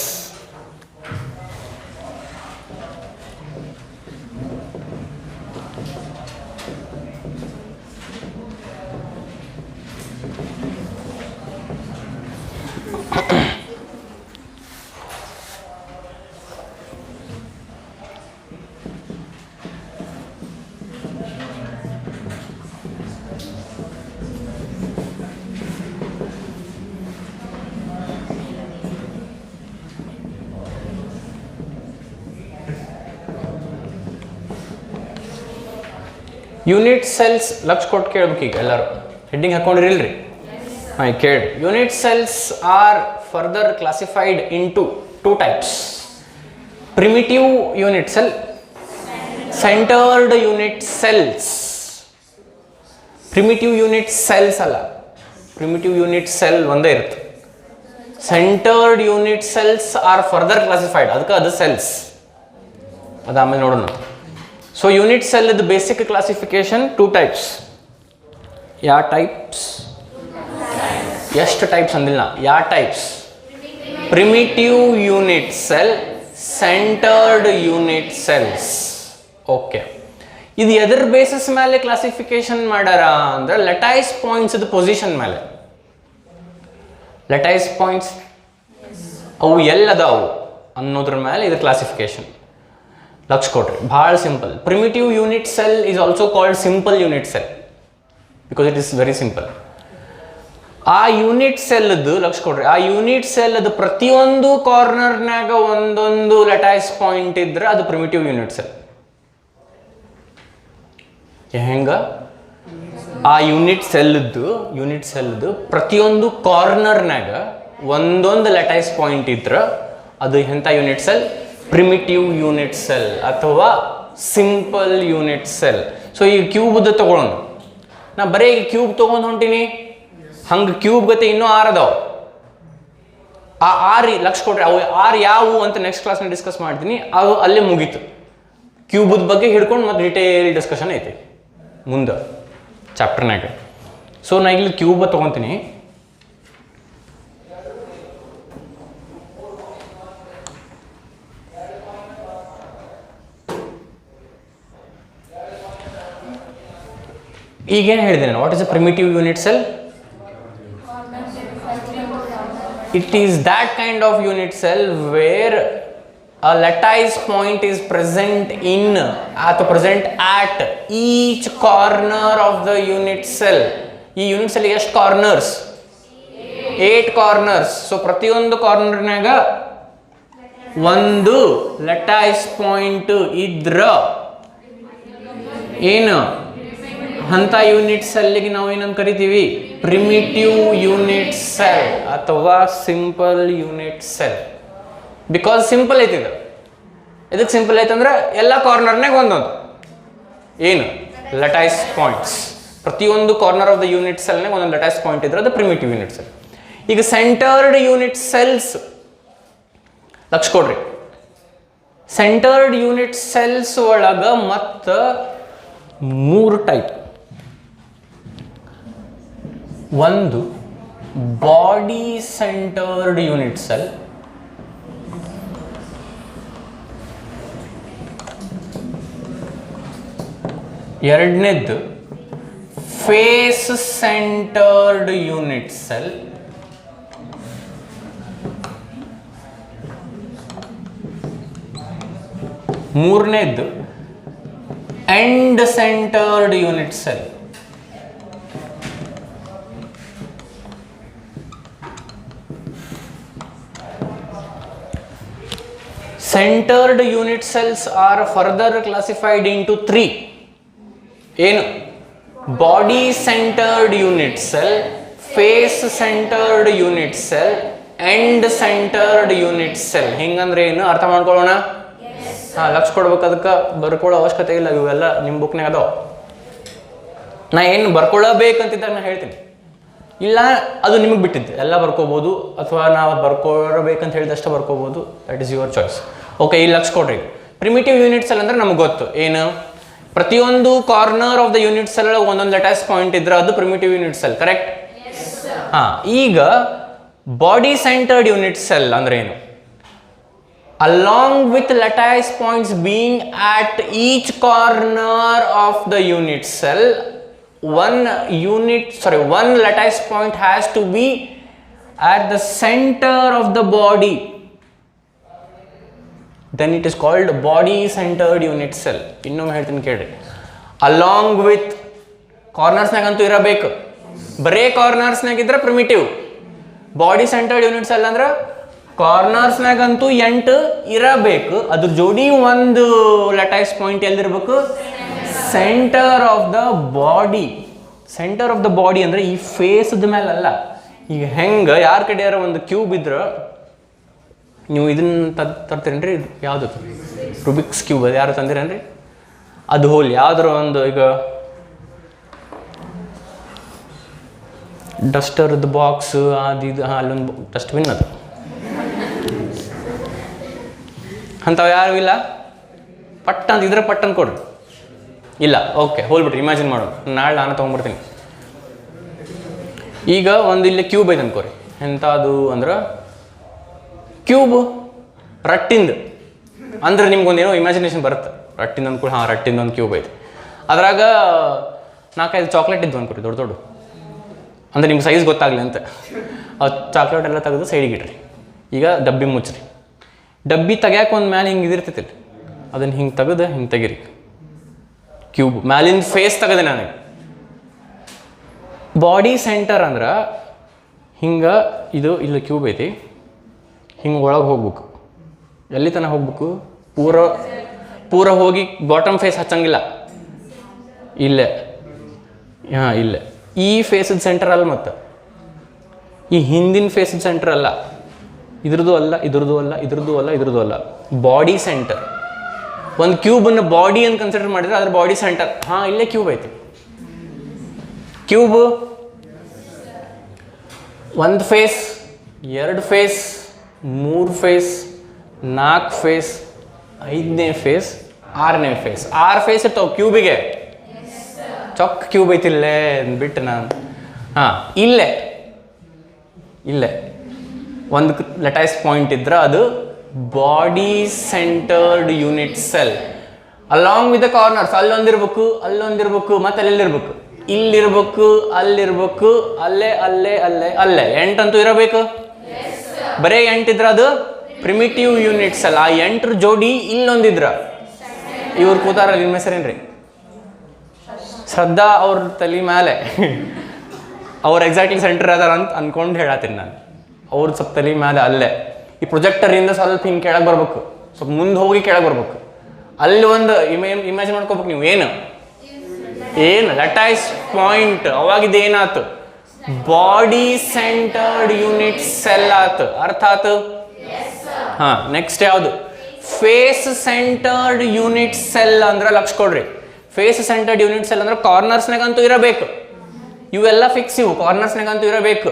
S1: Unit cells ಲಕ್ಷ ಕೊಟ್ಟು ಕೇಳ್ಬೇಕು. ಈಗ ಎಲ್ಲರೂ ಹೆಡ್ಡಿಂಗ್ ಹಾಕೊಂಡಿರಿಲ್ರಿ? ಹಾಂ, ಕೇಳಿ. Unit cells are further classified into two types: primitive unit cell, centred unit cells. Primitive unit cells ಅಲ್ಲ, ಪ್ರಿಮಿಟಿವ್ ಯೂನಿಟ್ ಸೆಲ್ ಒಂದೇ ಇರುತ್ತೆ. Centred unit cells are further classified, ಅದಕ್ಕೆ ಅದು ಸೆಲ್ಸ್, ಅದು ಆಮೇಲೆ ನೋಡೋಣ. So unit cell is the basic classification, two types. Yeah, types. Yes, types andilla. Yeah, types. Primitive unit cell, centered unit cells. Okay. ಇದು ಎದರ basis ಮೇಲೆ classification ಮಾಡ್ಯಾರ ಅಂದ್ರೆ lattice points ಇದು ಪೊಸಿಷನ್ ಮೇಲೆ. ಲೆಟೈಸ್ ಪಾಯಿಂಟ್ಸ್ ಅವು ಎಲ್ಲದಾವು ಅನ್ನೋದ್ರ ಮೇಲೆ ಇದು ಕ್ಲಾಸಿಫಿಕೇಶನ್. ಲಕ್ಷ ಕೊಡ್ರಿ, ಭಾಳ simple. Primitive unit cell is also called simple unit cell because it is very simple. ಆ ಯೂನಿಟ್ ಸೆಲ್ದು ಲಕ್ಷ ಕೊಡ್ರಿ, ಆ ಯೂನಿಟ್ ಸೆಲ್ದು ಪ್ರತಿಯೊಂದು ಕಾರ್ನರ್ನಾಗ ಒಂದೊಂದು ಲೆಟೈಸ್ ಪಾಯಿಂಟ್ ಇದ್ರೆ ಅದು ಪ್ರಿಮಿಟಿವ್ ಯೂನಿಟ್ ಸೆಲ್. ಹೆಂಗ? ಆ ಯೂನಿಟ್ ಸೆಲ್ದು ಪ್ರತಿಯೊಂದು ಕಾರ್ನರ್ನಾಗ ಒಂದೊಂದು ಲೆಟೈಸ್ ಪಾಯಿಂಟ್ ಇದ್ರೆ ಅದು ಎಂಥ unit cell? Primitive unit cell ಅಥವಾ ಸಿಂಪಲ್ ಯೂನಿಟ್ ಸೆಲ್. ಸೊ ಈಗ ಕ್ಯೂಬ್ದು ತಗೊಳ್ಳೋಣ, ನಾ ಬರೀ ಈಗ ಕ್ಯೂಬ್ ತೊಗೊಂಡು ಹೊಂಟೀನಿ, ಹಂಗೆ ಕ್ಯೂಬ್ ಗತೆ ಇನ್ನೂ 6 ಅದಾವ. ಆ 6 ಲಕ್ಷ ಕೊಡ್ರಿ, ಅವು 6 ಯಾವುವು ಅಂತ ನೆಕ್ಸ್ಟ್ ಕ್ಲಾಸ್ನ ಡಿಸ್ಕಸ್ ಮಾಡ್ತೀನಿ. ಅವು ಅಲ್ಲೇ ಮುಗೀತು. ಕ್ಯೂಬದ ಬಗ್ಗೆ ಹಿಡ್ಕೊಂಡು ಮತ್ತೆ ಡಿಟೇಲ್ ಡಿಸ್ಕಷನ್ ಐತಿ ಮುಂದೆ ಚಾಪ್ಟರ್ನಾಗ. ಸೊ ನಾ ಇಲ್ಲಿ ಕ್ಯೂಬ್ ತೊಗೊತೀನಿ. ಈಗೇನು ಹೇಳಿದೆ ನಾನು, what is a primitive unit cell? It is that kind of unit cell where a lattice point is present in ಅಥವಾ present at each corner of the unit cell. ಈ unit cell ಎಷ್ಟು corners? 8 corners. So ಪ್ರತಿಯೊಂದು ಕಾರ್ನರ್ನಾಗ ಒಂದು lattice point ಇದ್ರ ಏನು ಅಂತ unit ಸೆಲ್ಗೆ ನಾವು ಏನಂತ ಕರಿತೀವಿ? ಪ್ರಿಮಿಟಿವ್ ಯೂನಿಟ್ ಸೆಲ್ ಅಥವಾ simple unit cell. Because simple ಐತಿದೆ. ಇದಕ್ಕೆ ಸಿಂಪಲ್ ಐತಂದ್ರೆ ಎಲ್ಲ ಕಾರ್ನರ್ನಾಗ ಒಂದೊಂದು ಏನು lattice ಪಾಯಿಂಟ್ಸ್. ಪ್ರತಿಯೊಂದು ಕಾರ್ನರ್ ಆಫ್ ದ ಯೂನಿಟ್ ಸೆಲ್ನಾಗ ಒಂದೊಂದು lattice ಪಾಯಿಂಟ್ ಇದ್ರೆ ಅದು ಪ್ರಿಮಿಟಿವ್ ಯೂನಿಟ್ ಸೆಲ್. ಈಗ ಸೆಂಟರ್ಡ್ ಯೂನಿಟ್ ಸೆಲ್ಸ್ ಲಕ್ಷ ಕೊಡ್ರಿ. ಸೆಂಟರ್ಡ್ ಯೂನಿಟ್ ಸೆಲ್ಸ್ ಒಳಗ ಮತ್ತ 3 ಟೈಪ್. ಒಂದು ಬಾಡಿ ಸೆಂಟರ್ಡ್ ಯೂನಿಟ್ ಸೆಲ್, ಎರಡನೇದ್ದು ಫೇಸ್ ಸೆಂಟರ್ಡ್ ಯೂನಿಟ್ ಸೆಲ್, ಮೂರನೇದ್ದು end centred unit cell. Centered unit cells are further classified into 3. ಏನು? Body centred unit cell, face centred unit cell, end centred unit cell. ಹಿಂಗಂದ್ರೆ ಏನು ಅರ್ಥ ಮಾಡ್ಕೊಳ್ಳೋಣ? ಲಕ್ಷ ಕೊಡ್ಬೇಕು, ಅದಕ್ಕೆ ಬರ್ಕೊಳ್ಳೋ ಅವಶ್ಯಕತೆ ಇಲ್ಲ. ಇವೆಲ್ಲ ನಿಮ್ಮ ಬುಕ್ನಾಗ ಅದಾವ. ನಾ ಏನು ಬರ್ಕೊಳ್ಳಬೇಕಂತಿದ್ದಾಗ ನಾ ಹೇಳ್ತೀನಿ, ಇಲ್ಲ ಅದು ನಿಮಗೆ ಬಿಟ್ಟಿದ್ದು. ಎಲ್ಲ ಬರ್ಕೋಬೋದು ಅಥವಾ ನಾವು ಬರ್ಕೊಳ್ಬೇಕಂತ ಹೇಳಿದಷ್ಟು ಬರ್ಕೋಬೋದು. That is your choice. Okay, ಈ ಲಕ್ಷ ಕೊಡ್ರಿ. ಪ್ರಿಮಿಟಿವ್ ಯೂನಿಟ್ ಸೆಲ್ ಅಂದ್ರೆ ನಮ್ಗೆ ಗೊತ್ತು ಏನು, ಪ್ರತಿಯೊಂದು corner of the unit cell ಒಂದೊಂದು lattice ಪಾಯಿಂಟ್ ಇದ್ರೆ ಅದು ಪ್ರಿಮಿಟಿವ್ ಯೂನಿಟ್ ಸೆಲ್, ಕರೆಕ್ಟ್? ಈಗ ಬಾಡಿ ಸೆಂಟರ್ಡ್ ಯೂನಿಟ್ ಸೆಲ್ ಅಂದ್ರೆ ಏನು? Along with lattice points being at each corner of the unit cell, one lattice point has to be at the center of the body. Then it is called body centered unit cell. ಇನ್ನೊಮ್ಮೆ ಹೇಳ್ತೀನಿ ಕೇಳ್ರಿ. Along with ಕಾರ್ನರ್ಸ್ನಾಗಂತೂ ಇರಬೇಕು. ಬರೇ ಕಾರ್ನರ್ಸ್ನಾಗಿದ್ರೆ primitive. Body centred unit cell ಅಂದ್ರೆ ಕಾರ್ನರ್ಸ್ನಾಗಂತೂ 8 ಇರಬೇಕು. ಅದ್ರ ಜೋಡಿ ಒಂದು lattice ಪಾಯಿಂಟ್ ಎಲ್ಲಿರ್ಬೇಕು? Centre of the body. Centre of the body ಅಂದ್ರೆ ಈ ಫೇಸ್ದ ಮೇಲೆ ಅಲ್ಲ. ಈಗ ಹೆಂಗೆ ಯಾರ ಕಡೆ ಒಂದು ಕ್ಯೂಬ್ ಇದ್ರೆ ನೀವು ಇದನ್ನ ತರ್ತೀರೇನ್ರಿ? ಇದು ಯಾವುದು? Rubik's cube. ಅದು ಯಾರು ತಂದಿರೇನ್ರಿ? ಅದು ಹೋಲ್ ಯಾವ್ದಾರ ಒಂದು, ಈಗ ಡಸ್ಟರ್ದು ಬಾಕ್ಸ್ ಅದು ಇದು, ಅಲ್ಲೊಂದು ಡಸ್ಟ್ಬಿನ್ ಅದು ಅಂಥವು ಯಾರು ಇಲ್ಲ. ಪಟ್ ಅಂತ ಇದ್ರೆ ಪಟ್ ಅಂತ ಕೊಡ್ರಿ. ಇಲ್ಲ, ಓಕೆ ಹೋಲ್ಬಿಟ್ರಿ. ಇಮ್ಯಾಜಿನ್ ಮಾಡೋಣ, ನಾಳೆ ನಾನು ತೊಗೊಂಡ್ಬಿಡ್ತೀನಿ. ಈಗ ಒಂದು ಇಲ್ಲಿ ಕ್ಯೂಬ್ ಐತೆ ಅನ್ಕೋರಿ. ಎಂಥದ್ದು ಅಂದ್ರೆ ಕ್ಯೂಬ್ ರಟ್ಟಿಂದು ಅಂದ್ರೆ ನಿಮ್ಗೊಂದೇನೋ ಇಮ್ಯಾಜಿನೇಷನ್ ಬರುತ್ತೆ. ರಟ್ಟಿಂದ ಅಂದ್ಕೂಡ ರಟ್ಟಿಂದ ಒಂದು ಕ್ಯೂಬ್ ಐತೆ. ಅದ್ರಾಗ 4-5 ಚಾಕ್ಲೇಟ್ ಇದ್ವು ಅನ್ಕೋರಿ, ದೊಡ್ಡ ದೊಡ್ಡ. ಅಂದ್ರೆ ನಿಮ್ಗೆ ಸೈಜ್ ಗೊತ್ತಾಗಲಿ ಅಂತ ಆ ಚಾಕ್ಲೇಟ್ ಎಲ್ಲ ತೆಗೆದು ಸೈಡಿಗೆ ಇಡ್ರಿ. ಈಗ ಡಬ್ಬಿ ಮುಚ್ಚ್ರಿ. ಡಬ್ಬಿ ತೆಗ್ಯಾಕೆ ಒಂದು ಮ್ಯಾಲೆ ಹಿಂಗೆ ಇದಿರ್ತೈತಿ, ಅದನ್ನು ಹಿಂಗೆ ತೆಗೆದು ಹಿಂಗೆ ತೆಗೀರಿ. ಕ್ಯೂಬ್ ಮ್ಯಾಲಿನ ಫೇಸ್ ತೆಗೆದೆ ನನಗೆ. ಬಾಡಿ ಸೆಂಟರ್ ಅಂದ್ರೆ ಹಿಂಗೆ ಇದು ಇಲ್ಲಿ ಕ್ಯೂಬ್ ಐತಿ, ಹಿಂಗೆ ಒಳಗೆ ಹೋಗ್ಬೇಕು. ಎಲ್ಲಿ ತನಕ ಹೋಗ್ಬೇಕು? ಪೂರ ಹೋಗಿ ಬಾಟಮ್ ಫೇಸ್ ಹಚ್ಚಂಗಿಲ್ಲ. ಇಲ್ಲೇ ಇಲ್ಲೇ ಈ ಫೇಸದ ಸೆಂಟರ್ ಅಲ್ಲ, ಮತ್ತು ಈ ಹಿಂದಿನ ಫೇಸದ ಸೆಂಟರ್ ಅಲ್ಲ. ಇದ್ರದ್ದು ಅಲ್ಲ, ಇದ್ರದ್ದು ಅಲ್ಲ, ಇದ್ರದ್ದು ಅಲ್ಲ, ಇದ್ರದ್ದು ಅಲ್ಲ. Body centre. ಒಂದು ಕ್ಯೂಬನ್ನು ಬಾಡಿ ಅಂತ ಕನ್ಸಿಡರ್ ಮಾಡಿದ್ರೆ ಅದ್ರ ಬಾಡಿ ಸೆಂಟರ್. ಇಲ್ಲೇ ಕ್ಯೂಬ್ ಐತಿ. ಕ್ಯೂಬ್ ಒಂದು ಫೇಸ್, 2 ಫೇಸ್, 3 ಫೇಸ್, 4 ಫೇಸ್, 5ನೇ ಫೇಸ್, 6ನೇ ಫೇಸ್. 6 ಫೇಸ್ ಇರ್ತಾವೆ ಕ್ಯೂಬಿಗೆ. ಚೊಕ್ ಕ್ಯೂಬ್ ಐತಿಲ್ಲೇ ಬಿಟ್ಟು ನಾನು ಇಲ್ಲೇ ಒಂದು lattice ಪಾಯಿಂಟ್ ಇದ್ರೆ ಅದು body centred unit cell. Along with the corners ಅಲ್ಲೊಂದಿರ್ಬೇಕು, ಅಲ್ಲೊಂದಿರ್ಬೇಕು, ಮತ್ತೆ ಅಲ್ಲೆಲ್ಲಿರ್ಬೇಕು. ಇಲ್ಲಿರ್ಬೇಕು, ಅಲ್ಲಿರ್ಬೇಕು, ಅಲ್ಲೇ ಅಲ್ಲೇ ಅಲ್ಲೇ ಅಲ್ಲೇ 8 ಅಂತೂ ಇರಬೇಕು. ಬರೇ 8 ಇದ್ರ ಅದು ಪ್ರಿಮಿಟಿವ್ ಯೂನಿಟ್ಸ್ ಅಲ್ಲ. ಆ 8 ಜೋಡಿ ಇಲ್ಲೊಂದಿದ್ರ ಇವ್ರು ಕೂತಾರ. ನಿಮ್ಮ ಹೆಸರೇನ್ರಿ? ಶ್ರದ್ಧಾ ಅವ್ರ ತಲೆ ಮೇಲೆ ಅವ್ರು ಎಕ್ಸಾಕ್ಟ್ಲಿ ಸೆಂಟರ್ ಅದಾರ ಅಂತ ಅನ್ಕೊಂಡು ಹೇಳತ್ತೀನಿ ನಾನು. ಅವ್ರದ್ದು ಸ್ವಲ್ಪ ತಲೆ ಮೇಲೆ ಅಲ್ಲೇ. ಈ ಪ್ರೊಜೆಕ್ಟರಿಂದ ಸ್ವಲ್ಪ ಹಿಂಗೆ ಕೆಳಗೆ ಬರ್ಬೇಕು, ಸ್ವಲ್ಪ ಮುಂದೆ ಹೋಗಿ ಕೆಳಗೆ ಬರ್ಬೇಕು. ಅಲ್ಲಿ ಒಂದು ಇಮ್ಯಾಜಿನ್ ಮಾಡ್ಕೋಬೇಕು ನೀವು. ಏನು ಲಟೈಸ್ ಪಾಯಿಂಟ್. ಅವಾಗಿದ್ದು ಏನಾಯ್ತು? ಬಾಡಿ ಸೆಂಟರ್ಡ್ ಯೂನಿಟ್ ಸೆಲ್ ಆತು. ಅರ್ಥ ಆತು? ಹಾ. ನೆಕ್ಸ್ಟ್ ಯಾವುದು? ಫೇಸ್ ಸೆಂಟರ್ಡ್ ಯೂನಿಟ್ ಸೆಲ್ ಅಂದ್ರೆ ಲಕ್ಷ ಕೊಡ್ರಿ. ಫೇಸ್ ಸೆಂಟರ್ಡ್ ಯೂನಿಟ್ ಸೆಲ್ ಅಂದ್ರೆ ಕಾರ್ನರ್ಸ್ನಾಗಂತೂ ಇರಬೇಕು. ಇವೆಲ್ಲ ಫಿಕ್ಸ್. ಇವು ಕಾರ್ನರ್ಸ್ನಾಗಂತೂ ಇರಬೇಕು.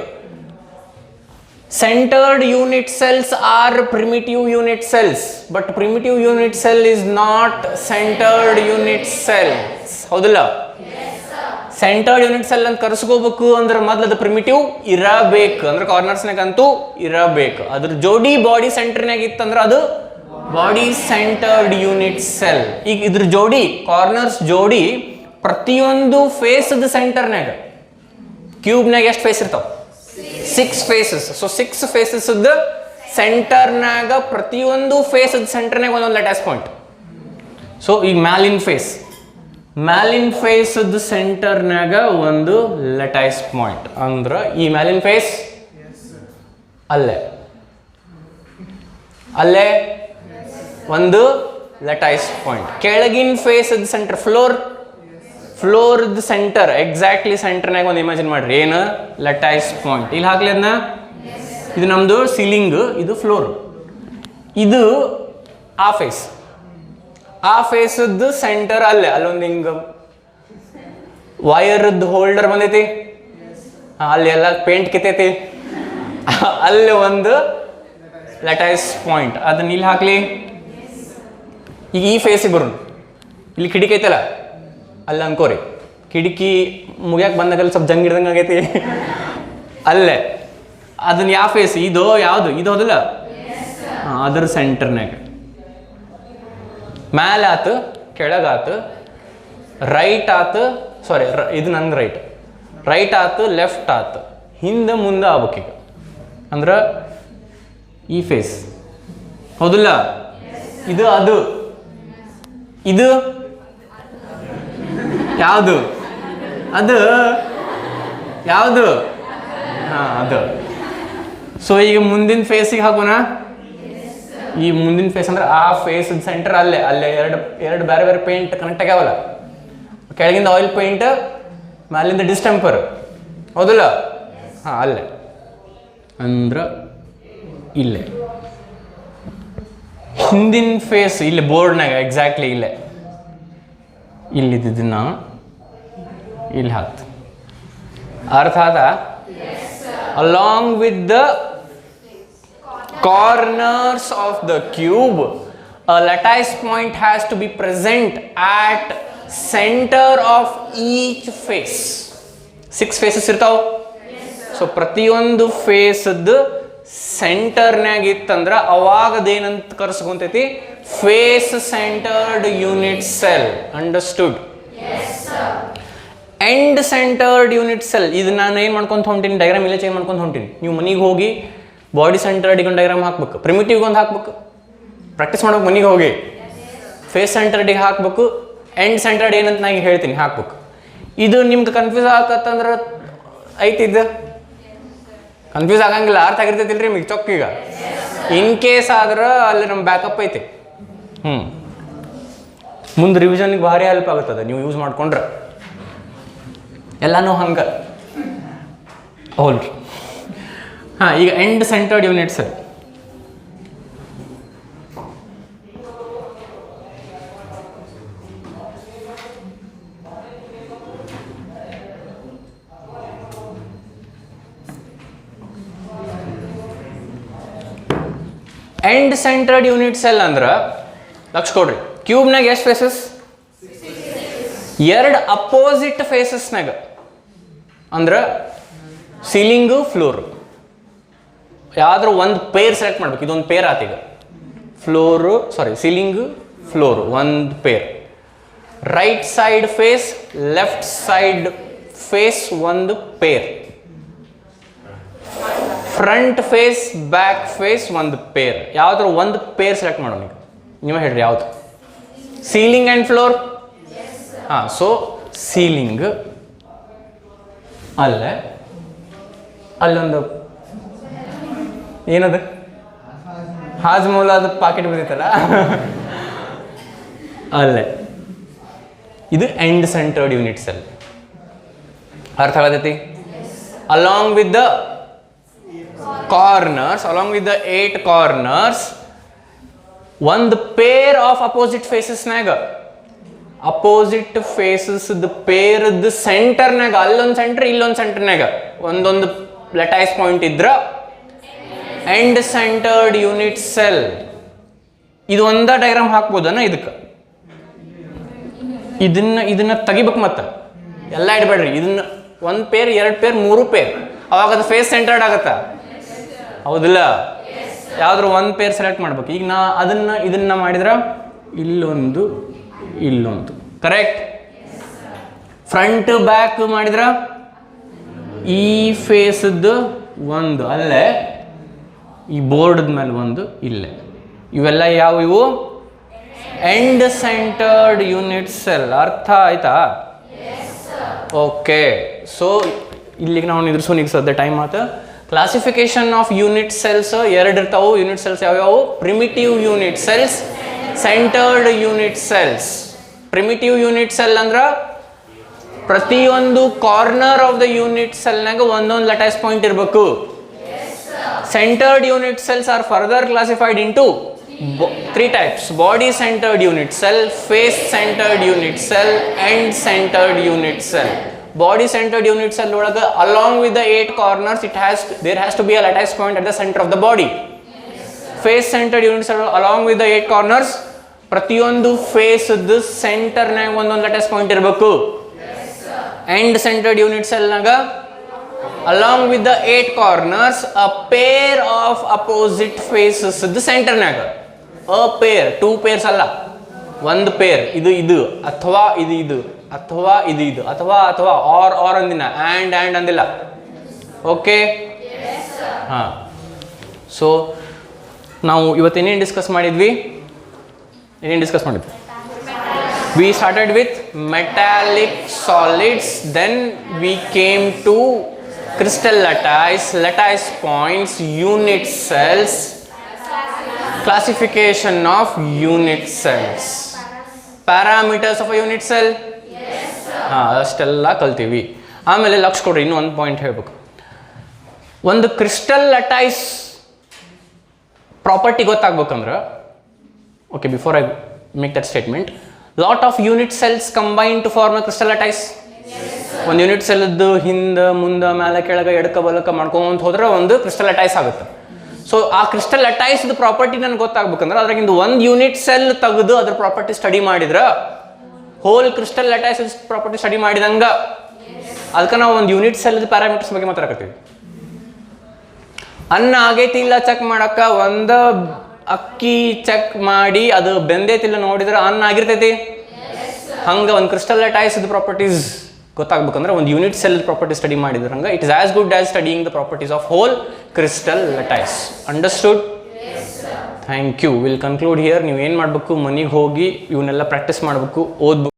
S1: Centered unit cells are primitive unit cells, but primitive unit cell is not centered unit cells. ಹೌದಿಲ್ಲ? ಸೆಂಟರ್ಡ್ ಯೂನಿಟ್ ಸೆಲ್ ಅಂತ ಕರೆಸ್ಕೋಬೇಕು ಅಂದ್ರೆ ಮೊದಲು ಅದು ಪ್ರಿಮಿಟಿವ್ ಇರಬೇಕು. ಅಂದ್ರೆ ಕಾರ್ನರ್ಸ್ನಾಗಂತೂ ಇರಬೇಕು. ಅದ್ರ ಜೋಡಿ ಬಾಡಿ ಸೆಂಟರ್ನಾಗ ಇತ್ತಂದ್ರೆ ಅದು ಬಾಡಿ ಸೆಂಟರ್ಡ್ ಯೂನಿಟ್ ಸೆಲ್. ಈಗ ಇದ್ರ ಜೋಡಿ ಕಾರ್ನರ್ಸ್ ಜೋಡಿ ಪ್ರತಿಯೊಂದು ಫೇಸ್ದ ಸೆಂಟರ್ನಾಗ, ಕ್ಯೂಬ್ನಾಗ ಎಷ್ಟು ಫೇಸ್ ಇರ್ತಾವ? 6 ಫೇಸಸ್. ಸೊ 6 ಫೇಸಸ್ ಸೆಂಟರ್ನಾಗ ಪ್ರತಿಯೊಂದು ಫೇಸ್ ಸೆಂಟರ್ನಾಗ ಒಂದೊಂದು ಲಟ್ಯಾಸ್ ಪಾಯಿಂಟ್. ಸೊ ಈಗ ಮ್ಯಾಲಿನ್ ಫೇಸ್ ಸೆಂಟರ್ನಾಗ ಒಂದು ಲಟೈಸ್ ಪಾಯಿಂಟ್ ಅಂದ್ರೆ ಈ ಮ್ಯಾಲಿನ್ ಫೇಸ್ ಅಲ್ಲೇ ಒಂದು ಲಟೈಸ್ ಪಾಯಿಂಟ್. ಕೆಳಗಿನ ಫೇಸ್ ಸೆಂಟರ್ ಫ್ಲೋರ್ದ ಸೆಂಟರ್ ಎಕ್ಸಾಕ್ಟ್ಲಿ ಸೆಂಟರ್ನಾಗ ಒಂದು ಇಮ್ಯಾಜಿನ್ ಮಾಡ್ರಿ. ಏನು? ಲಟೈಸ್ ಪಾಯಿಂಟ್. ಇಲ್ಲಿ ಹಾಕ್ಲಿ ಅದನ್ನ. ಇದು ನಮ್ದು ಸೀಲಿಂಗ್, ಇದು ಫ್ಲೋರ್, ಇದು ಆ ಫೇಸದ್ದು ಸೆಂಟರ್ ಅಲ್ಲೊಂದು ಹಿಂಗ ವೈರ್ದು ಹೋಲ್ಡರ್ ಬಂದೈತಿ. ಅಲ್ಲಿ ಎಲ್ಲ ಪೇಂಟ್ ಕಿತ್ತೈತಿ. ಅಲ್ಲಿ ಒಂದು ಲಟೈಸ್ ಪಾಯಿಂಟ್. ಅದನ್ನ ಇಲ್ಲಿ ಹಾಕ್ಲಿ. ಈಗ ಈ ಫೇಸಿಗೆ ಬರೋಣ. ಇಲ್ಲಿ ಕಿಟಕಿ ಐತಲ್ಲ, ಅಲ್ಲಿ ಅನ್ಕೋರಿ. ಕಿಟಕಿ ಮುಗಿಯಕ್ಕೆ ಬಂದಾಗಲ್ಲಿ ಸ್ವಲ್ಪ ಜಂಗ್ ಹಿಡ್ದಂಗೆ ಆಗೈತಿ. ಅಲ್ಲೇ ಅದನ್ನ ಯಾವ ಫೇಸ್? ಇದು ಯಾವುದು? ಇದು ಹೌದಿಲ್ಲ? ಅದ್ರ ಸೆಂಟರ್ನಾಗ ಮ್ಯಾಲೆ ಆತು, ಕೆಳಗಾತು, ರೈಟ್ ಆತು. ಸಾರಿ, ಇದು ನಂದು ರೈಟ್ ಆತು, ಲೆಫ್ಟ್ ಆತು, ಹಿಂದೆ ಮುಂದೆ ಆಗ್ಬೇಕೀಗ. ಅಂದ್ರೆ ಈ ಫೇಸ್ ಹೌದಿಲ್ಲ? ಇದು ಅದು. ಇದು ಯಾವುದು? ಅದು ಯಾವುದು? ಅದು. ಸೊ ಈಗ ಮುಂದಿನ ಫೇಸಿಗೆ ಹಾಕೋಣ. ಈ ಮುಂದಿನ ಫೇಸ್ ಅಂದ್ರೆ ಆ ಫೇಸ್ ಸೆಂಟರ್ ಅಲ್ಲೇ ಎರಡು ಬೇರೆ ಬೇರೆ ಪೇಂಟ್ ಕನೆಕ್ಟ್ ಆಗ್ಯಾವಲ್ಲ. ಕೆಳಗಿಂದ ಆಯಿಲ್ ಪೇಂಟ್, ಮೇಲಿಂದ ಡಿಸ್ಟೆಂಪರ್. ಹೌದಲ್ಲ? ಅಲ್ಲೇ ಅಂದ್ರೆ ಇಲ್ಲೇ ಹಿಂದಿನ ಫೇಸ್ ಇಲ್ಲಿ ಬೋರ್ಡ್ನಾಗ ಎಕ್ಸಾಕ್ಟ್ಲಿ ಇಲ್ಲಿದ್ದನ್ನ ಇಲ್ಲಿ ಹಾಕ್ತು. ಅರ್ಥ ಆದ? Along with the corners of the cube, a lattice point has to be present at center of each face. 6 faces ಇರ್ತಾವ. ಸೊ ಪ್ರತಿಯೊಂದು ಫೇಸ್ದು ಸೆಂಟರ್ನಾಗ ಇತ್ತಂದ್ರೆ ಅವಾಗದೇನಂತ ಕರೆಸ್ಕೊಂತೈತಿ? Face centred unit cell. Understood? End centred unit cell. ಇದು ನಾನು ಏನು ಮಾಡ್ಕೊಂತ ಹೊಂಟೀನಿ, ಡೈಗ್ರಾಮ್ ಇಲ್ಲೇ ಚೇಂಜ್ ಮಾಡ್ಕೊಂತ ಹೊಂಟೀನಿ. ನೀವು ಮನೆಗೆ ಹೋಗಿ ಬಾಡಿ ಸೆಂಟರ್ಡಿಗೆ ಒಂದು ಡೈಗ್ರಾಮ್ ಹಾಕ್ಬೇಕು, ಪ್ರಿಮಿಟಿವ್ಗೆ ಒಂದು ಹಾಕ್ಬೇಕು, ಪ್ರಾಕ್ಟೀಸ್ ಮಾಡ್ಬೇಕು ಮನೆಗೆ ಹೋಗಿ. ಫೇಸ್ ಸೆಂಟರ್ಡಿಗೆ ಹಾಕ್ಬೇಕು, ಎಂಡ್ ಸೆಂಟರ್ಡ್ ಏನಂತ ನಾ ಈಗ ಹೇಳ್ತೀನಿ ಹಾಕ್ಬೇಕು. ಇದು ನಿಮ್ಗೆ ಕನ್ಫ್ಯೂಸ್ ಆಗತ್ತಂದ್ರೆ ಐತಿದ್ದು ಕನ್ಫ್ಯೂಸ್ ಆಗಂಗಿಲ್ಲ, ಅರ್ಥ ಆಗಿರ್ತೈತಿಲ್ರಿ ನಿಮಗೆ ಚೊಕ್ಕೀಗ. ಇನ್ ಕೇಸ್ ಆದ್ರೆ ಅಲ್ಲಿ ನಮ್ಮ ಬ್ಯಾಕಪ್ ಐತಿ. ಮುಂದೆ ರಿವಿಷನ್ಗೆ ಭಾರಿ ಹೆಲ್ಪ್ ಆಗುತ್ತದೆ ನೀವು ಯೂಸ್ ಮಾಡ್ಕೊಂಡ್ರೆ. ಎಲ್ಲನೂ ಹಂಗೆ ಹೌಲ್ರಿ. ಈಗ end centred unit cell. End centred unit cell ಅಂದ್ರೆ ಲಕ್ಷ ಕೊಡ್ರಿ. ಕ್ಯೂಬ್ನಾಗ ಎಷ್ಟು ಫೇಸಸ್? 2 ಅಪೋಸಿಟ್ ಫೇಸಸ್ನಾಗ ಅಂದ್ರೆ ಸೀಲಿಂಗು ಫ್ಲೋರು ಯಾವ್ದಾರು ಒಂದು ಪೇರ್ ಸೆಲೆಕ್ಟ್ ಮಾಡ್ಬೇಕು. ಇದೊಂದು ಪೇರ್ ಆತೀಗ. ಸೀಲಿಂಗು ಫ್ಲೋರು ಒಂದು pair. Right side face, left side face ಒಂದು pair, front face back face ಒಂದು ಪೇರ್. ಯಾವ್ದಾದ್ರು ಒಂದು ಪೇರ್ ಸೆಲೆಕ್ಟ್ ಮಾಡೋಣ. ಈಗ ನೀವೇ ಹೇಳ್ರಿ ಯಾವ್ದು? Ceiling and floor. ಹಾಂ, ಸೊ ಸೀಲಿಂಗ್ ಅಲ್ಲೇ, ಅಲ್ಲೊಂದು ಏನದು ಹಾಜ್ಮೂಲ ಅದು ಪಾಕೆಟ್ ಬಿದ್ದೈತಲ್ಲ ಅಲ್ಲೇ. ಇದು ಎಂಡ್ ಸೆಂಟರ್ಡ್ ಯೂನಿಟ್ ಸೆಲ್. ಅರ್ಥ ಆಗತೈತಿ? Along with the corners, along with the 8 corners, ಒಂದು ಪೇರ್ ಆಫ್ ಅಪೋಸಿಟ್ ಫೇಸಸ್ನಾಗ, ಅಪೋಸಿಟ್ ಫೇಸಸ್ ಪೇರ್ದ ಸೆಂಟರ್ನಾಗ, ಅಲ್ಲೊಂದು ಸೆಂಟರ್ ಇಲ್ಲೊಂದು ಸೆಂಟರ್ನಾಗ ಒಂದೊಂದು ಲ್ಯಾಟೈಸ್ ಪಾಯಿಂಟ್ ಇದ್ರ ಎಂಡ್ ಸೆಂಟರ್ಡ್ ಯೂನಿಟ್ ಸೆಲ್. ಇದು ಒಂದ ಡೈಗ್ರಾಮ್ ಹಾಕ್ಬೋದನ್ನ ಇದಕ್ಕೆ. ಇದನ್ನ ತೆಗಿಬೇಕು, ಮತ್ತೆ ಎಲ್ಲ ಇಡಬೇಡ್ರಿ. ಇದನ್ನ ಒಂದು ಪೇರ್, 2 ಪೇರ್, 3 ಪೇರ್, ಅವಾಗ ಅದು ಫೇಸ್ ಸೆಂಟರ್ಡ್ ಆಗತ್ತಾ? ಹೌದಿಲ್ಲ? ಯಾವ್ದಾದ್ರು ಒಂದು ಪೇರ್ ಸೆಲೆಕ್ಟ್ ಮಾಡ್ಬೇಕು. ಈಗ ಇದನ್ನ ಮಾಡಿದ್ರ ಇಲ್ಲೊಂದು ಇಲ್ಲೊಂದು, ಕರೆಕ್ಟ್? ಫ್ರಂಟ್ ಬ್ಯಾಕ್ ಮಾಡಿದ್ರ ಈ ಫೇಸ್ದು ಒಂದು ಅಲ್ಲೇ, ಈ ಬೋರ್ಡ್ ಮೇಲೆ ಒಂದು ಇಲ್ಲೇ. ಇವೆಲ್ಲ ಯಾವ ಇವು? End centred unit cell. ಅರ್ಥ ಆಯ್ತಾ? ಓಕೆ, ಸೊ ಇಲ್ಲಿಗೆ ನಾವು ನಿದ್ರಿಸೋ ಸದ್ಯ ಟೈಮ್ ಆಯ್ತು. ಕ್ಲಾಸಿಫಿಕೇಶನ್ ಆಫ್ ಯೂನಿಟ್ ಸೆಲ್ಸ್ 2 ಇರ್ತಾವು. ಯೂನಿಟ್ ಸೆಲ್ಸ್ ಯಾವ್ಯಾವು? Primitive unit cells, centred unit cells. Primitive unit cell ಅಂದ್ರೆ ಪ್ರತಿಯೊಂದು ಕಾರ್ನರ್ ಆಫ್ ದ ಯೂನಿಟ್ ಸೆಲ್ನಾಗ ಒಂದೊಂದು ಲ್ಯಾಟೈಸ್ ಪಾಯಿಂಟ್ ಇರಬೇಕು. Centered unit cells are further classified into 3 types: body centered unit cell, face centered unit cell, end centered unit cell. Body centered unit cell ಒಳಗೆ along with the 8 corners there has to be a lattice point at the center of the body. Face centered unit cell along with the 8 corners ಪ್ರತಿಯೊಂದು face ಸೆಂಟರ್ನಾಗ ಒಂದೊಂದು lattice point ಇರಬೇಕು. End centered unit cell ನಾಗ along with the 8 corners a pair of opposite faces the center naga. A pair, 2 pairs alla, ಒಂದು peer. ಇದು ಅಥವಾ ಇದು ಅಥವಾ ಇದು ಅಥವಾ or ಅಂದಿನ, and ಅಂದಿಲ್ಲ. ಓಕೆ, ಹಾಂ. ಸೊ ನಾವು ಇವತ್ತೇನೇನು ಡಿಸ್ಕಸ್ ಮಾಡಿದ್ವಿ? We started with metallic solids, then we came to crystal lattice points, unit cells, classification of unit cells, parameters of a unit cell. ಅಷ್ಟೆಲ್ಲ ಕಲ್ತೀವಿ. ಆಮೇಲೆ ಲಕ್ಷ ಕೊಡ್ರಿ, ಇನ್ನೂ ಒಂದು ಪಾಯಿಂಟ್ ಹೇಳ್ಬೇಕು. ಒಂದು ಕ್ರಿಸ್ಟಲ್ ಲಟೈಸ್ ಪ್ರಾಪರ್ಟಿ ಗೊತ್ತಾಗ್ಬೇಕಂದ್ರೆ, okay, before I make that statement, lot of unit cells combine to form a crystal lattice. ಒಂದು ಯೂನಿಟ್ ಸೆಲ್ದು ಹಿಂದೆ ಮುಂದೆ ಮೇಲೆ ಕೆಳಗೆ ಎಡಕ ಬಲಕ ಮಾಡ್ಕೊಂತ ಹೋದ್ರೆ ಒಂದು ಕ್ರಿಸ್ಟಲ್ ಲಟೈಸ್ ಆಗುತ್ತೆ. ಸೊ ಆ ಕ್ರಿಸ್ಟಲ್ ಲಟೈಸ್ದು ಪ್ರಾಪರ್ಟಿ ನನಗೆ ಗೊತ್ತಾಗ್ಬೇಕಂದ್ರೆ ಅದ್ರಾಗಿಂದು ಒಂದು ಯೂನಿಟ್ ಸೆಲ್ ತೆಗೆದು ಅದ್ರ ಪ್ರಾಪರ್ಟಿ ಸ್ಟಡಿ ಮಾಡಿದ್ರೆ hole crystal lattice property study ಮಾಡಿದಂಗ. ಅದಕ್ಕೆ ನಾವು ಒಂದು ಯೂನಿಟ್ ಸೆಲ್ದು ಪ್ಯಾರಾಮೀಟರ್ಸ್ ಬಗ್ಗೆ ಮಾತಾಡಕತ್ತೀವಿ. ಅನ್ನ ಆಗೈತಿ ಇಲ್ಲ ಚೆಕ್ ಮಾಡಕ್ಕ ಒಂದು ಅಕ್ಕಿ ಚೆಕ್ ಮಾಡಿ ಅದು ಬೆಂದೈತಿಲ್ಲ ನೋಡಿದ್ರೆ ಅನ್ನ ಆಗಿರ್ತೈತಿ. ಹಂಗೆ ಒಂದು ಕ್ರಿಸ್ಟಲ್ ಲಟೈಸ್ ಪ್ರಾಪರ್ಟೀಸ್ ಗೊತ್ತಾಗ್ಬೇಕಂದ್ರೆ ಒಂದು ಯೂನಿಟ್ ಸೆಲ್ ಪ್ರಾಪರ್ಟಿ ಸ್ಟಡಿ ಮಾಡಿದ್ರಂಗೆ it is as good as studying the properties of whole crystal lattice. Understood? Thank you. Will conclude here. ನೀವು ಏನು ಮಾಡಬೇಕು, ಮನೆಗೆ ಹೋಗಿ ಇವನ್ನೆಲ್ಲ ಪ್ರಾಕ್ಟೀಸ್ ಮಾಡಬೇಕು, ಓದ್ಬೇಕು.